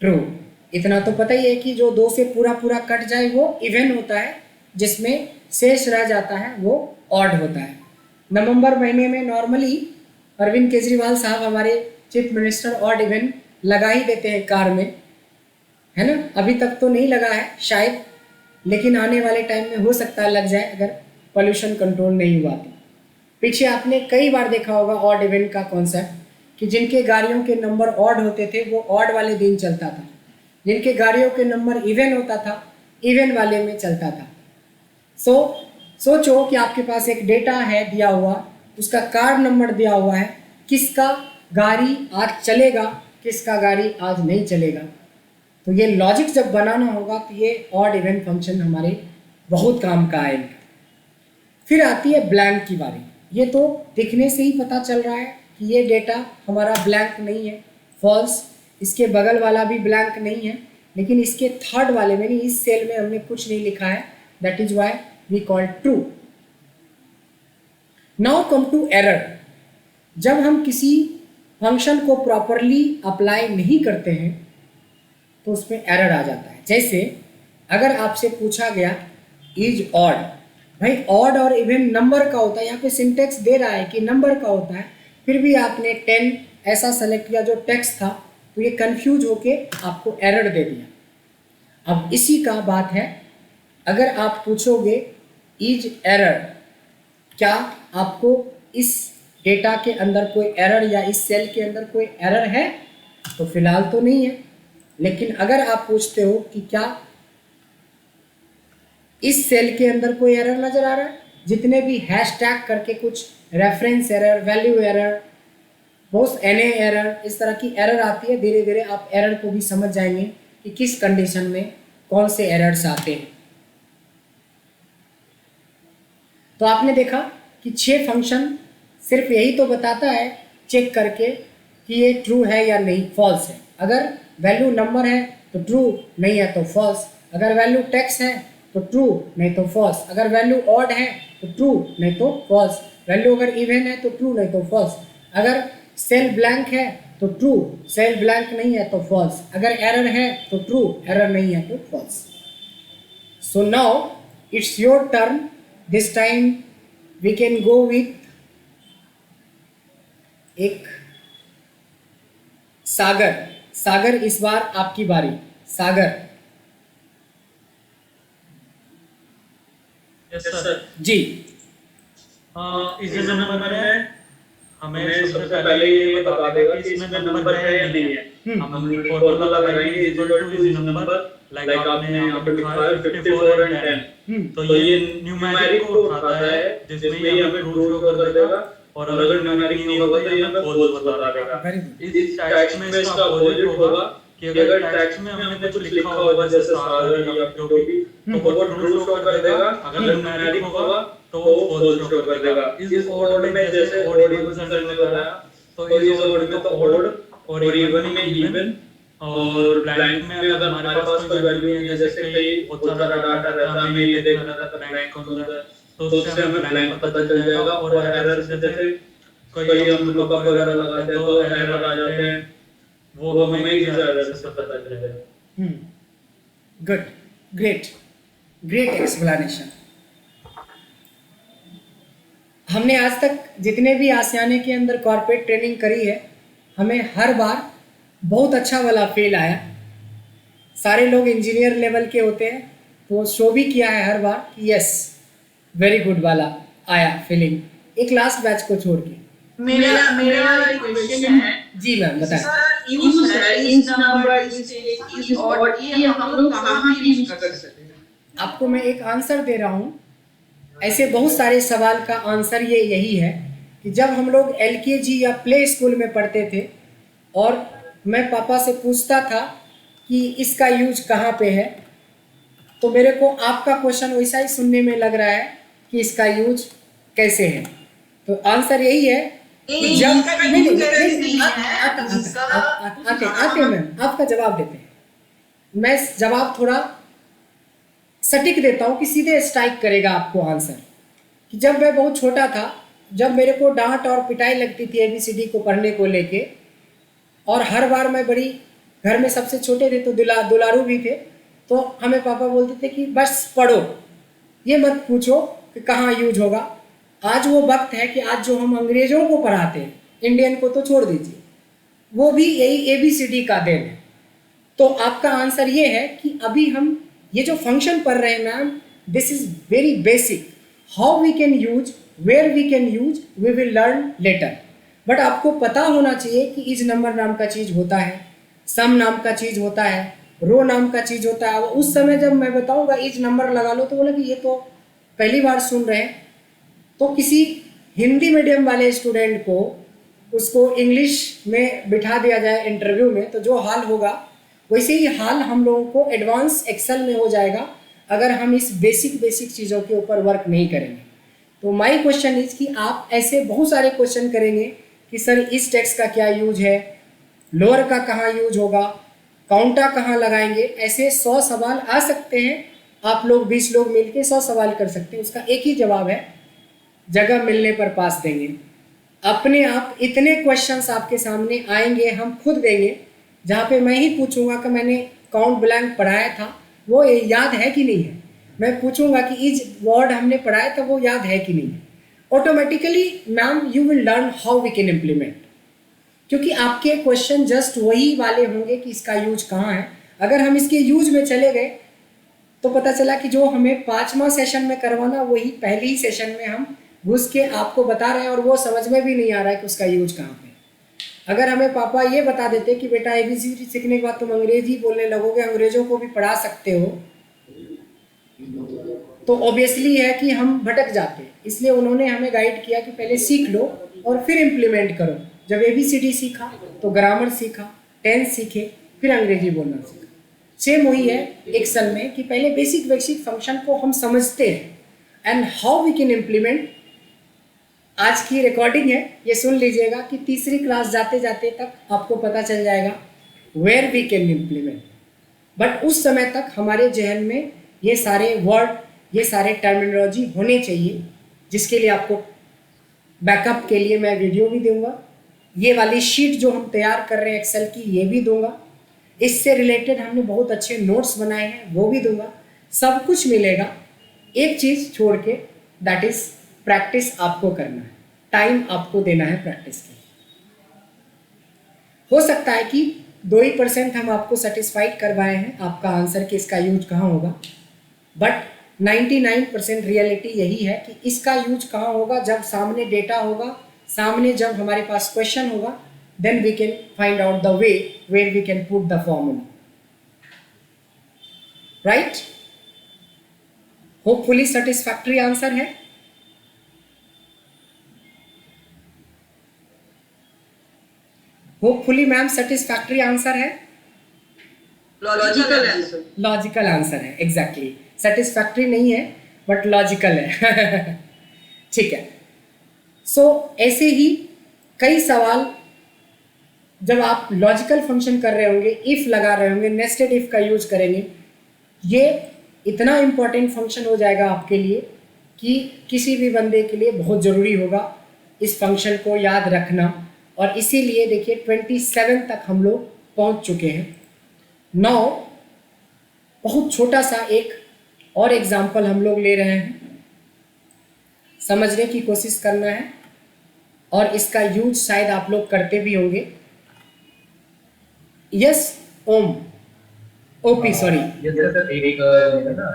ट्रू। इतना तो पता ही है कि जो 2 से पूरा पूरा कट जाए वो इवन होता है, जिसमें शेष रह जाता है वो ऑड होता है। नवंबर महीने में नॉर्मली अरविंद केजरीवाल साहब हमारे चीफ मिनिस्टर ऑड इवन लगा ही देते हैं कार में, है ना। अभी तक तो नहीं लगा है शायद, लेकिन आने वाले टाइम में हो सकता है लग जाए अगर पॉल्यूशन कंट्रोल नहीं हुआ तो। पीछे आपने कई बार देखा होगा ऑड इवन का कॉन्सेप्ट, कि जिनके गाड़ियों के नंबर ऑड होते थे वो ऑड वाले दिन चलता था, जिनके गाड़ियों के नंबर इवन होता था इवन वाले में चलता था। सोचो कि आपके पास एक डेटा है दिया हुआ, उसका कार नंबर दिया हुआ है, किसका गाड़ी आज चलेगा किसका गाड़ी आज नहीं चलेगा। तो ये लॉजिक जब बनाना होगा तो ये ऑड इवन फंक्शन हमारे बहुत काम का आएगा। फिर आती है ब्लैंक की बारी। ये तो दिखने से ही पता चल रहा है कि ये डेटा हमारा ब्लैंक नहीं है, फॉल्स। इसके बगल वाला भी ब्लैंक नहीं है, लेकिन इसके थर्ड वाले में नहीं, इस सेल में हमने कुछ नहीं लिखा है, that is why we call true. Now come to error. जब हम किसी फंक्शन को प्रॉपरली अप्लाई नहीं करते हैं तो उसमें एरर आ जाता है। जैसे अगर आपसे पूछा गया इज ऑड, भाई ऑड और इवन नंबर का होता है, यहाँ पे सिंटेक्स दे रहा है कि नंबर का होता है, फिर भी आपने 10 ऐसा सेलेक्ट किया जो टेक्स्ट था, तो ये कंफ्यूज होके आपको एरर दे दिया। अब इसी का बात है, अगर आप पूछोगे इज एरर, क्या आपको इस डेटा के अंदर कोई एरर या इस सेल के अंदर कोई एरर है, तो फिलहाल तो नहीं है। लेकिन अगर आप पूछते हो कि क्या इस सेल के अंदर कोई एरर नजर आ रहा है, जितने भी हैशटैग करके कुछ रेफरेंस एरर, वैल्यू एरर, बहुत NA एरर, इस तरह की एरर आती है, धीरे धीरे आप एरर को भी समझ जाएंगे कि किस कंडीशन में कौन से एरर्स आते हैं। तो आपने देखा कि 6 फंक्शन सिर्फ यही तो बताता है चेक करके कि ये ट्रू है या नहीं, फॉल्स है। अगर वैल्यू नंबर है तो ट्रू, नहीं है तो फॉल्स। अगर वैल्यू टेक्स्ट है तो ट्रू, नहीं तो फॉल्स। अगर वैल्यू ऑड है तो ट्रू, नहीं तो फॉल्स। वैल्यू अगर इवन है तो ट्रू, नहीं तो फॉल्स। अगर सेल ब्लैंक है तो ट्रू, सेल ब्लैंक नहीं है तो फॉल्स। अगर एरर है तो ट्रू, एरर नहीं है तो false. So now it's your turn. This time we can go with एक सागर। सागर, इस बार आपकी बारी। Sagar yes sir ji. इस नंबर में हमें सबसे पहले ये बता देगा कि इसमें नंबर है या नहीं है। हम फॉर्मूला लगाएंगे इक्वल टू इस नंबर, लाइक आपने यहाँ पे लिखा है 54 और 10, तो ये न्यूमेरिक को उठाता है जिसमें ये हमें ट्रू शो कर देगा, और अगर न्यूमेरिक नहीं होगा तो ये हमें फॉल्स बता देगा। इस टेक्स्ट में इसका अपोजिट होगा कि अगर टेक्स्ट में हमने कुछ लिखा होगा जैसे सागर या जो भी, तो वो ट्रू शो कर देगा। अगर न्यूमेरिक होगा तो वो फॉल्स शो कर देगा। इस ऑड में जैसे ऑड इवन सर ने बताया, तो इस ऑड में तो ऑड और इवन में इवन, और ब्लैंक में अगर हमारे पास कोई वैल्यू नहीं है, जैसे कई बहुत सारा डाटा रहता है, हमें ये देखना रहता है ब्लैंक कौन सा है, तो उससे हमें ब्लैंक पता चल जाएगा। और एरर से जैसे कोई हम लुकअप वगैरह लगाते हैं तो एरर आ जाते हैं, वो हमें इस एरर से पता चल जाएगा। Good, great, great explanation. हमने आज तक जितने भी आसियाने के अंदर कॉर्पोरेट ट्रेनिंग करी है, हमें हर बार बहुत अच्छा वाला फील आया। सारे लोग इंजीनियर लेवल के होते हैं, तो शो भी किया है हर बार कि यस वेरी गुड वाला आया फीलिंग, एक लास्ट बैच को छोड़ के। मेरा एक क्वेश्चन है। जी मैम बताएं। सर यूज है इस नंबर इस और ये हम लोग कहाँ पे यूज कर सकते हैं? आपको मैं एक आंसर दे रहा हूँ। ऐसे बहुत सारे सवाल का आंसर ये यही है कि जब हम लोग एलकेजी या प्ले स्कूल में पढ़ते थे और मैं पापा से पूछता था कि इसका यूज कहाँ पे है, तो मेरे को आपका क्वेश्चन वैसा ही सुनने में लग रहा है कि इसका यूज कैसे है। तो आंसर यही है कि जब आते मैम आपका जवाब देते हैं। मैं जवाब थोड़ा सटीक देता हूँ कि सीधे स्ट्राइक करेगा आपको आंसर। कि जब मैं बहुत छोटा था, जब मेरे को डांट और पिटाई लगती थी एबीसीडी को पढ़ने को लेके, और हर बार मैं बड़ी घर में सबसे छोटे थे तो दुलारू भी थे, तो हमें पापा बोलते थे कि बस पढ़ो, ये मत पूछो कि कहाँ यूज होगा। आज वो वक्त है कि आज जो हम अंग्रेजों को पढ़ाते हैं, इंडियन को तो छोड़ दीजिए, वो भी यही एबीसीडी का देन है। तो आपका आंसर ये है कि अभी हम ये जो फंक्शन पढ़ रहे हैं ma'am, this is very basic. How we can use, where we can use, we will learn later. But आपको पता होना चाहिए कि इज नंबर नाम का चीज़ होता है, सम नाम का चीज़ होता है, रो नाम का चीज़ होता है। उस समय जब मैं बताऊंगा इज नंबर लगा लो, तो बोला कि ये तो पहली बार सुन रहे हैं। तो किसी हिंदी मीडियम वाले स्टूडेंट को उसको इंग्लिश में बिठा दिया जाए इंटरव्यू में, तो जो हाल होगा वैसे ही हाल हम लोगों को एडवांस एक्सेल में हो जाएगा अगर हम इस बेसिक चीज़ों के ऊपर वर्क नहीं करेंगे। तो माय क्वेश्चन इज कि आप ऐसे बहुत सारे क्वेश्चन करेंगे कि सर इस टेक्स्ट का क्या यूज है, लोअर का कहाँ यूज होगा, काउंटा कहाँ लगाएंगे। ऐसे 100 सवाल आ सकते हैं। आप लोग 20 लोग मिलके 100 सवाल कर सकते हैं। उसका एक ही जवाब है, जगह मिलने पर पास देंगे। अपने आप इतने क्वेश्चंस आपके सामने आएंगे, हम खुद देंगे, जहाँ पे मैं ही पूछूंगा कि मैंने काउंट ब्लैंक पढ़ाया था, वो याद है कि नहीं है। मैं पूछूंगा कि इज वर्ड हमने पढ़ाया था, वो याद है कि नहीं है। Automatically ma'am you will learn how we can implement, क्योंकि आपके क्वेश्चन जस्ट वही वाले होंगे कि इसका यूज कहाँ है। अगर हम इसके यूज में चले गए तो पता चला कि जो हमें 5वां सेशन में करवाना, वही पहले ही सेशन में हम घुस के आपको बता रहे हैं और वो समझ में भी नहीं आ रहा है कि उसका यूज कहाँ पे। अगर हमें पापा ये बता देते कि बेटा एबीसीडी सीखने के बाद तुम अंग्रेजी बोलने लगोगे, अंग्रेजों को भी पढ़ा सकते हो, तो ऑब्वियसली है कि हम भटक जाते। इसलिए उन्होंने हमें गाइड किया कि पहले सीख लो और फिर इम्प्लीमेंट करो। जब एबीसीडी सीखा तो ग्रामर सीखा, टेंस सीखे, फिर अंग्रेजी बोलना सीखा। सेम वही है एक्सेल में कि पहले बेसिक फंक्शन को हम समझते हैं and how we can implement. आज की रिकॉर्डिंग है, ये सुन लीजिएगा कि तीसरी क्लास जाते जाते तक आपको पता चल जाएगा where we can implement. But उस समय तक हमारे जहन में ये सारे वर्ड, ये सारे टर्मिनोलॉजी होने चाहिए, जिसके लिए आपको बैकअप के लिए मैं वीडियो भी दूंगा। ये वाली शीट जो हम तैयार कर रहे हैं एक्सेल की, ये भी दूंगा। इससे रिलेटेड हमने बहुत अच्छे नोट्स बनाए हैं, वो भी दूंगा। सब कुछ मिलेगा। एक चीज़ छोड़ के, दैट इज़ प्रैक्टिस आपको करना है, टाइम आपको देना है प्रैक्टिस के। हो सकता है कि 2% हम आपको सेटिस्फाइड करवाए हैं आपका आंसर कि इसका यूज कहाँ होगा, बट 99% रियलिटी यही है कि इसका यूज कहाँ होगा। जब सामने डेटा होगा, सामने जब हमारे पास क्वेश्चन होगा, then we can find out the way where we can put the formula, right? Hopefully satisfactory answer है। होपफुली मैम सेटिस्फैक्ट्री आंसर है, लॉजिकल आंसर। लॉजिकल आंसर है, एग्जैक्टली। सेटिस्फैक्ट्री नहीं है बट लॉजिकल है। ठीक है। सो ऐसे ही कई सवाल जब आप लॉजिकल फंक्शन कर रहे होंगे, इफ लगा रहे होंगे, नेस्टेड इफ का यूज करेंगे, ये इतना इंपॉर्टेंट फंक्शन हो जाएगा आपके लिए कि किसी भी बंदे के लिए बहुत ज़रूरी होगा इस फंक्शन को याद रखना। और इसीलिए देखिए 27 तक हम लोग पहुंच चुके हैं। नाउ बहुत छोटा सा एक और एग्जाम्पल हम लोग ले रहे हैं। समझने की कोशिश करना है और इसका यूज शायद आप लोग करते भी होंगे। यस ओम, ओपी सॉरी। जैसे सर एक है ना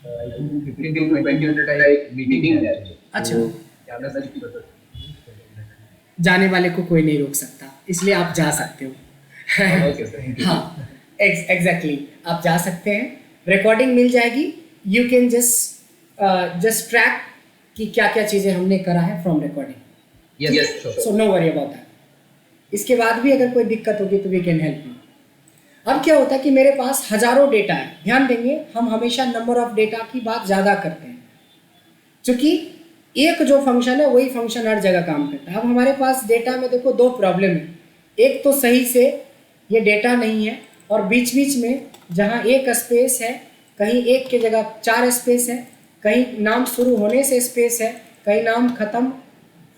15 to 20 मिनट का एक मीटिंग है। अच्छा। तो क्या मैं सर बता जाने वाले को कोई नहीं रोक सकता, इसलिए आप जा सकते हो। Okay sir. हाँ एग्जैक्टली आप जा सकते हैं, रिकॉर्डिंग मिल जाएगी। यू कैन जस्ट ट्रैक कि क्या क्या चीज़ें हमने करा है from recording. Yes sure. So no worry about that. इसके बाद भी अगर कोई दिक्कत होगी तो वी कैन हेल्प यू। अब क्या होता है कि मेरे पास हजारों डेटा है, ध्यान देंगे हम हमेशा नंबर ऑफ डेटा की बात ज़्यादा करते हैं, क्योंकि एक जो फंक्शन है वही फंक्शन हर जगह काम करता है। अब हमारे पास डेटा में देखो दो प्रॉब्लम है, एक तो सही से ये डेटा नहीं है और बीच बीच में जहाँ एक स्पेस है कहीं एक की जगह 4 स्पेस है, कहीं नाम शुरू होने से स्पेस है, कहीं नाम खत्म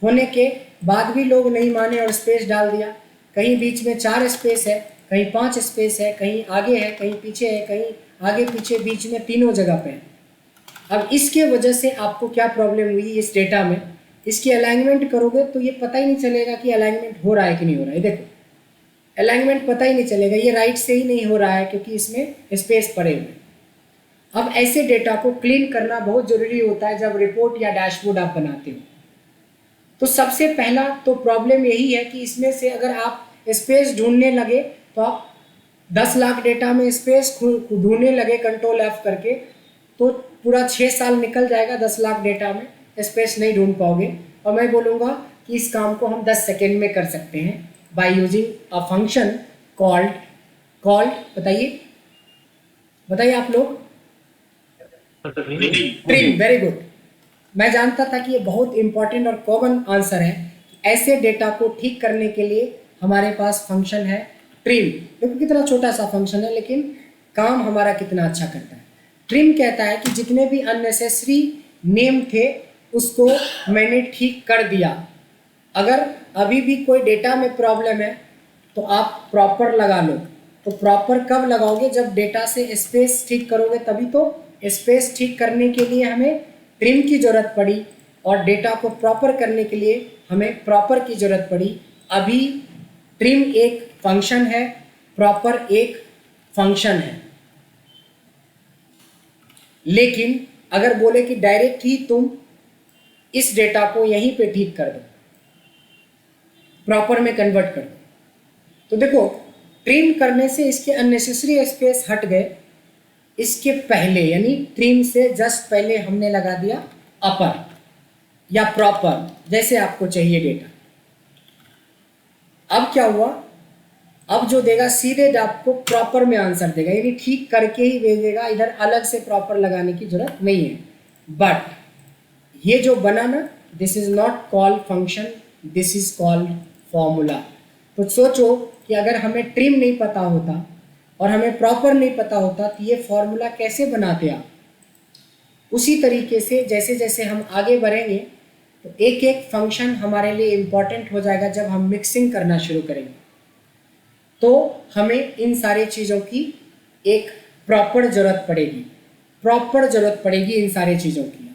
होने के बाद भी लोग नहीं माने और स्पेस डाल दिया, कहीं बीच में 4 स्पेस है, कहीं 5 स्पेस है, कहीं आगे है, कहीं पीछे है, कहीं आगे पीछे बीच में तीनों जगह पे है। अब इसके वजह से आपको क्या प्रॉब्लम हुई इस डेटा में, इसकी अलाइनमेंट करोगे तो ये पता ही नहीं चलेगा कि अलाइनमेंट हो रहा है कि नहीं हो रहा है। देखो अलाइनमेंट पता ही नहीं चलेगा, ये राइट से ही नहीं हो रहा है क्योंकि इसमें स्पेस पड़े हुए। अब ऐसे डेटा को क्लीन करना बहुत ज़रूरी होता है जब रिपोर्ट या डैशबोर्ड आप बनाते हो। तो सबसे पहला तो प्रॉब्लम यही है कि इसमें से अगर आप स्पेस ढूंढने लगे तो आप 10 लाख डेटा में स्पेस ढूंढने लगे कंट्रोल F करके तो पूरा 6 साल निकल जाएगा 10 लाख डेटा में, स्पेस नहीं ढूंढ पाओगे। और मैं बोलूँगा कि इस काम को हम 10 सेकेंड में कर सकते हैं by using a function called बताइए आप लोग। Trim, very good. मैं जानता था कि ये बहुत इंपॉर्टेंट और कॉमन आंसर है। ऐसे डेटा को ठीक करने के लिए हमारे पास फंक्शन है ट्रिम। देखो कितना छोटा सा फंक्शन है लेकिन काम हमारा कितना अच्छा करता है। ट्रिम कहता है कि जितने भी अननेसेसरी नेम थे उसको मैंने ठीक कर दिया। अगर अभी भी कोई डेटा में प्रॉब्लम है तो आप प्रॉपर लगा लो। तो प्रॉपर कब लगाओगे, जब डेटा से स्पेस ठीक करोगे तभी तो। स्पेस ठीक करने के लिए हमें ट्रिम की ज़रूरत पड़ी और डेटा को प्रॉपर करने के लिए हमें प्रॉपर की ज़रूरत पड़ी। अभी ट्रिम एक फंक्शन है, प्रॉपर एक फंक्शन है। लेकिन अगर बोले कि डायरेक्ट ही तुम इस डेटा को यहीं पे ठीक कर दो, प्रॉपर में कन्वर्ट कर दो, तो देखो ट्रिम करने से इसके अननेसेसरी स्पेस हट गए। इसके पहले यानी ट्रिम से जस्ट पहले हमने लगा दिया अपर या प्रॉपर, जैसे आपको चाहिए डेटा। अब क्या हुआ, अब जो देगा सीधे आपको प्रॉपर में आंसर देगा, यानी ठीक करके ही भेजेगा, इधर अलग से प्रॉपर लगाने की जरूरत नहीं है। बट ये जो बना ना, this is not called function, this is called formula. तो सोचो कि अगर हमें ट्रिम नहीं पता होता और हमें प्रॉपर नहीं पता होता तो ये फॉर्मूला कैसे बनाते आप। उसी तरीके से जैसे जैसे हम आगे बढ़ेंगे तो एक एक फंक्शन हमारे लिए इम्पॉर्टेंट हो जाएगा। जब हम मिक्सिंग करना शुरू करेंगे तो हमें इन सारी चीज़ों की एक प्रॉपर ज़रूरत पड़ेगी इन सारी चीज़ों की।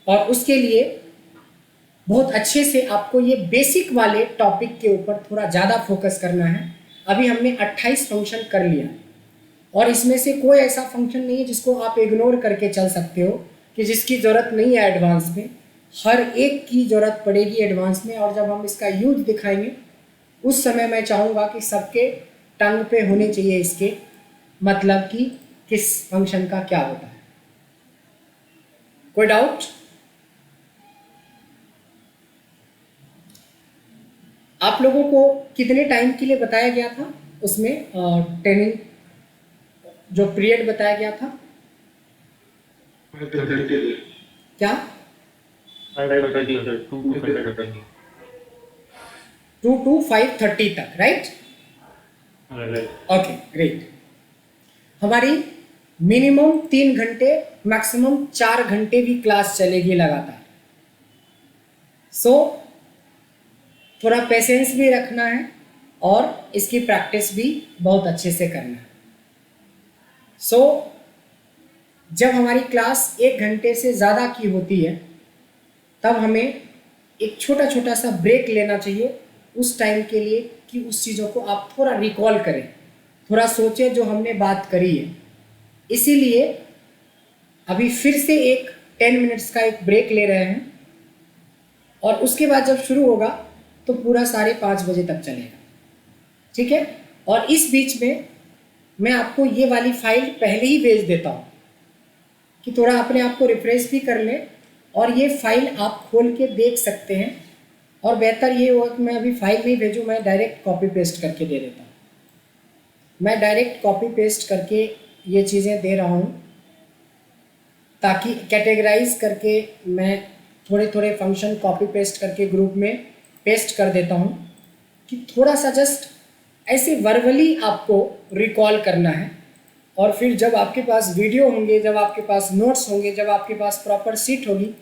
और उसके लिए बहुत अच्छे से आपको ये बेसिक वाले टॉपिक के ऊपर थोड़ा ज़्यादा फोकस करना है। अभी हमने 28 फंक्शन कर लिया और इसमें से कोई ऐसा फंक्शन नहीं है जिसको आप इग्नोर करके चल सकते हो कि जिसकी ज़रूरत नहीं है एडवांस में। हर एक की ज़रूरत पड़ेगी एडवांस में। और जब हम इसका यूज दिखाएंगे उस समय मैं चाहूँगा कि सबके टंग पे होने चाहिए इसके मतलब कि किस फंक्शन का क्या होता है। कोई डाउट? आप लोगों को कितने टाइम के लिए बताया गया था उसमें ट्रेनिंग जो पीरियड बताया गया था? क्या 2 to 5:30 तक, राइट? Okay great. हमारी मिनिमम 3 घंटे मैक्सिमम 4 घंटे भी क्लास चलेगी लगातार। सो थोड़ा पेशेंस भी रखना है और इसकी प्रैक्टिस भी बहुत अच्छे से करना है। सो जब हमारी क्लास 1 घंटे से ज़्यादा की होती है तब हमें एक छोटा छोटा सा ब्रेक लेना चाहिए उस टाइम के लिए कि उस चीज़ों को आप थोड़ा रिकॉल करें, थोड़ा सोचें जो हमने बात करी है। इसीलिए अभी फिर से एक 10 मिनट्स का एक ब्रेक ले रहे हैं और उसके बाद जब शुरू होगा तो पूरा 5:30 बजे तक चलेगा, ठीक है। और इस बीच में मैं आपको ये वाली फाइल पहले ही भेज देता हूँ कि थोड़ा अपने आप को रिफ्रेश भी कर लें और ये फाइल आप खोल के देख सकते हैं। और बेहतर ये होगा कि मैं अभी फाइल नहीं भेजूँ, मैं डायरेक्ट कॉपी पेस्ट करके दे देता हूँ। मैं डायरेक्ट कॉपी पेस्ट करके ये चीज़ें दे रहा हूँ ताकि कैटेगराइज करके मैं थोड़े थोड़े फंक्शन कॉपी पेस्ट करके ग्रुप में पेस्ट कर देता हूँ कि थोड़ा सा जस्ट ऐसे वर्बली आपको रिकॉल करना है। और फिर जब आपके पास वीडियो होंगे, जब आपके पास नोट्स होंगे, जब आपके पास प्रॉपर शीट होगी,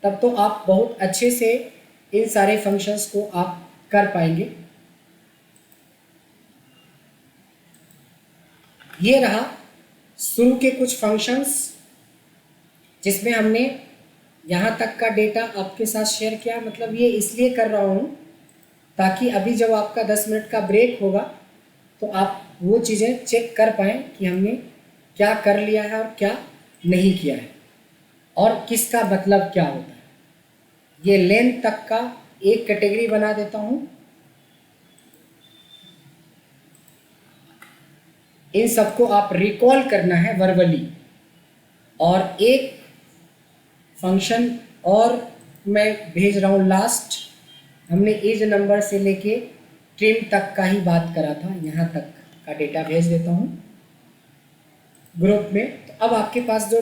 तब तो आप बहुत अच्छे से इन सारे फंक्शंस को आप कर पाएंगे। ये रहा शुरू के कुछ फंक्शंस जिसमें हमने यहाँ तक का डेटा आपके साथ शेयर किया। मतलब ये इसलिए कर रहा हूँ ताकि अभी जब आपका 10 मिनट का ब्रेक होगा तो आप वो चीज़ें चेक कर पाएँ कि हमने क्या कर लिया है और क्या नहीं किया है और किसका मतलब क्या होता है। ये लेंथ तक का एक कैटेगरी बना देता हूँ। इन सबको आप रिकॉल करना है वर्बली। और एक फंक्शन और मैं भेज रहा हूँ लास्ट, हमने एज नंबर से लेके ट्रिम तक का ही बात करा था, यहाँ तक का डेटा भेज देता हूँ ग्रुप में। तो अब आपके पास जो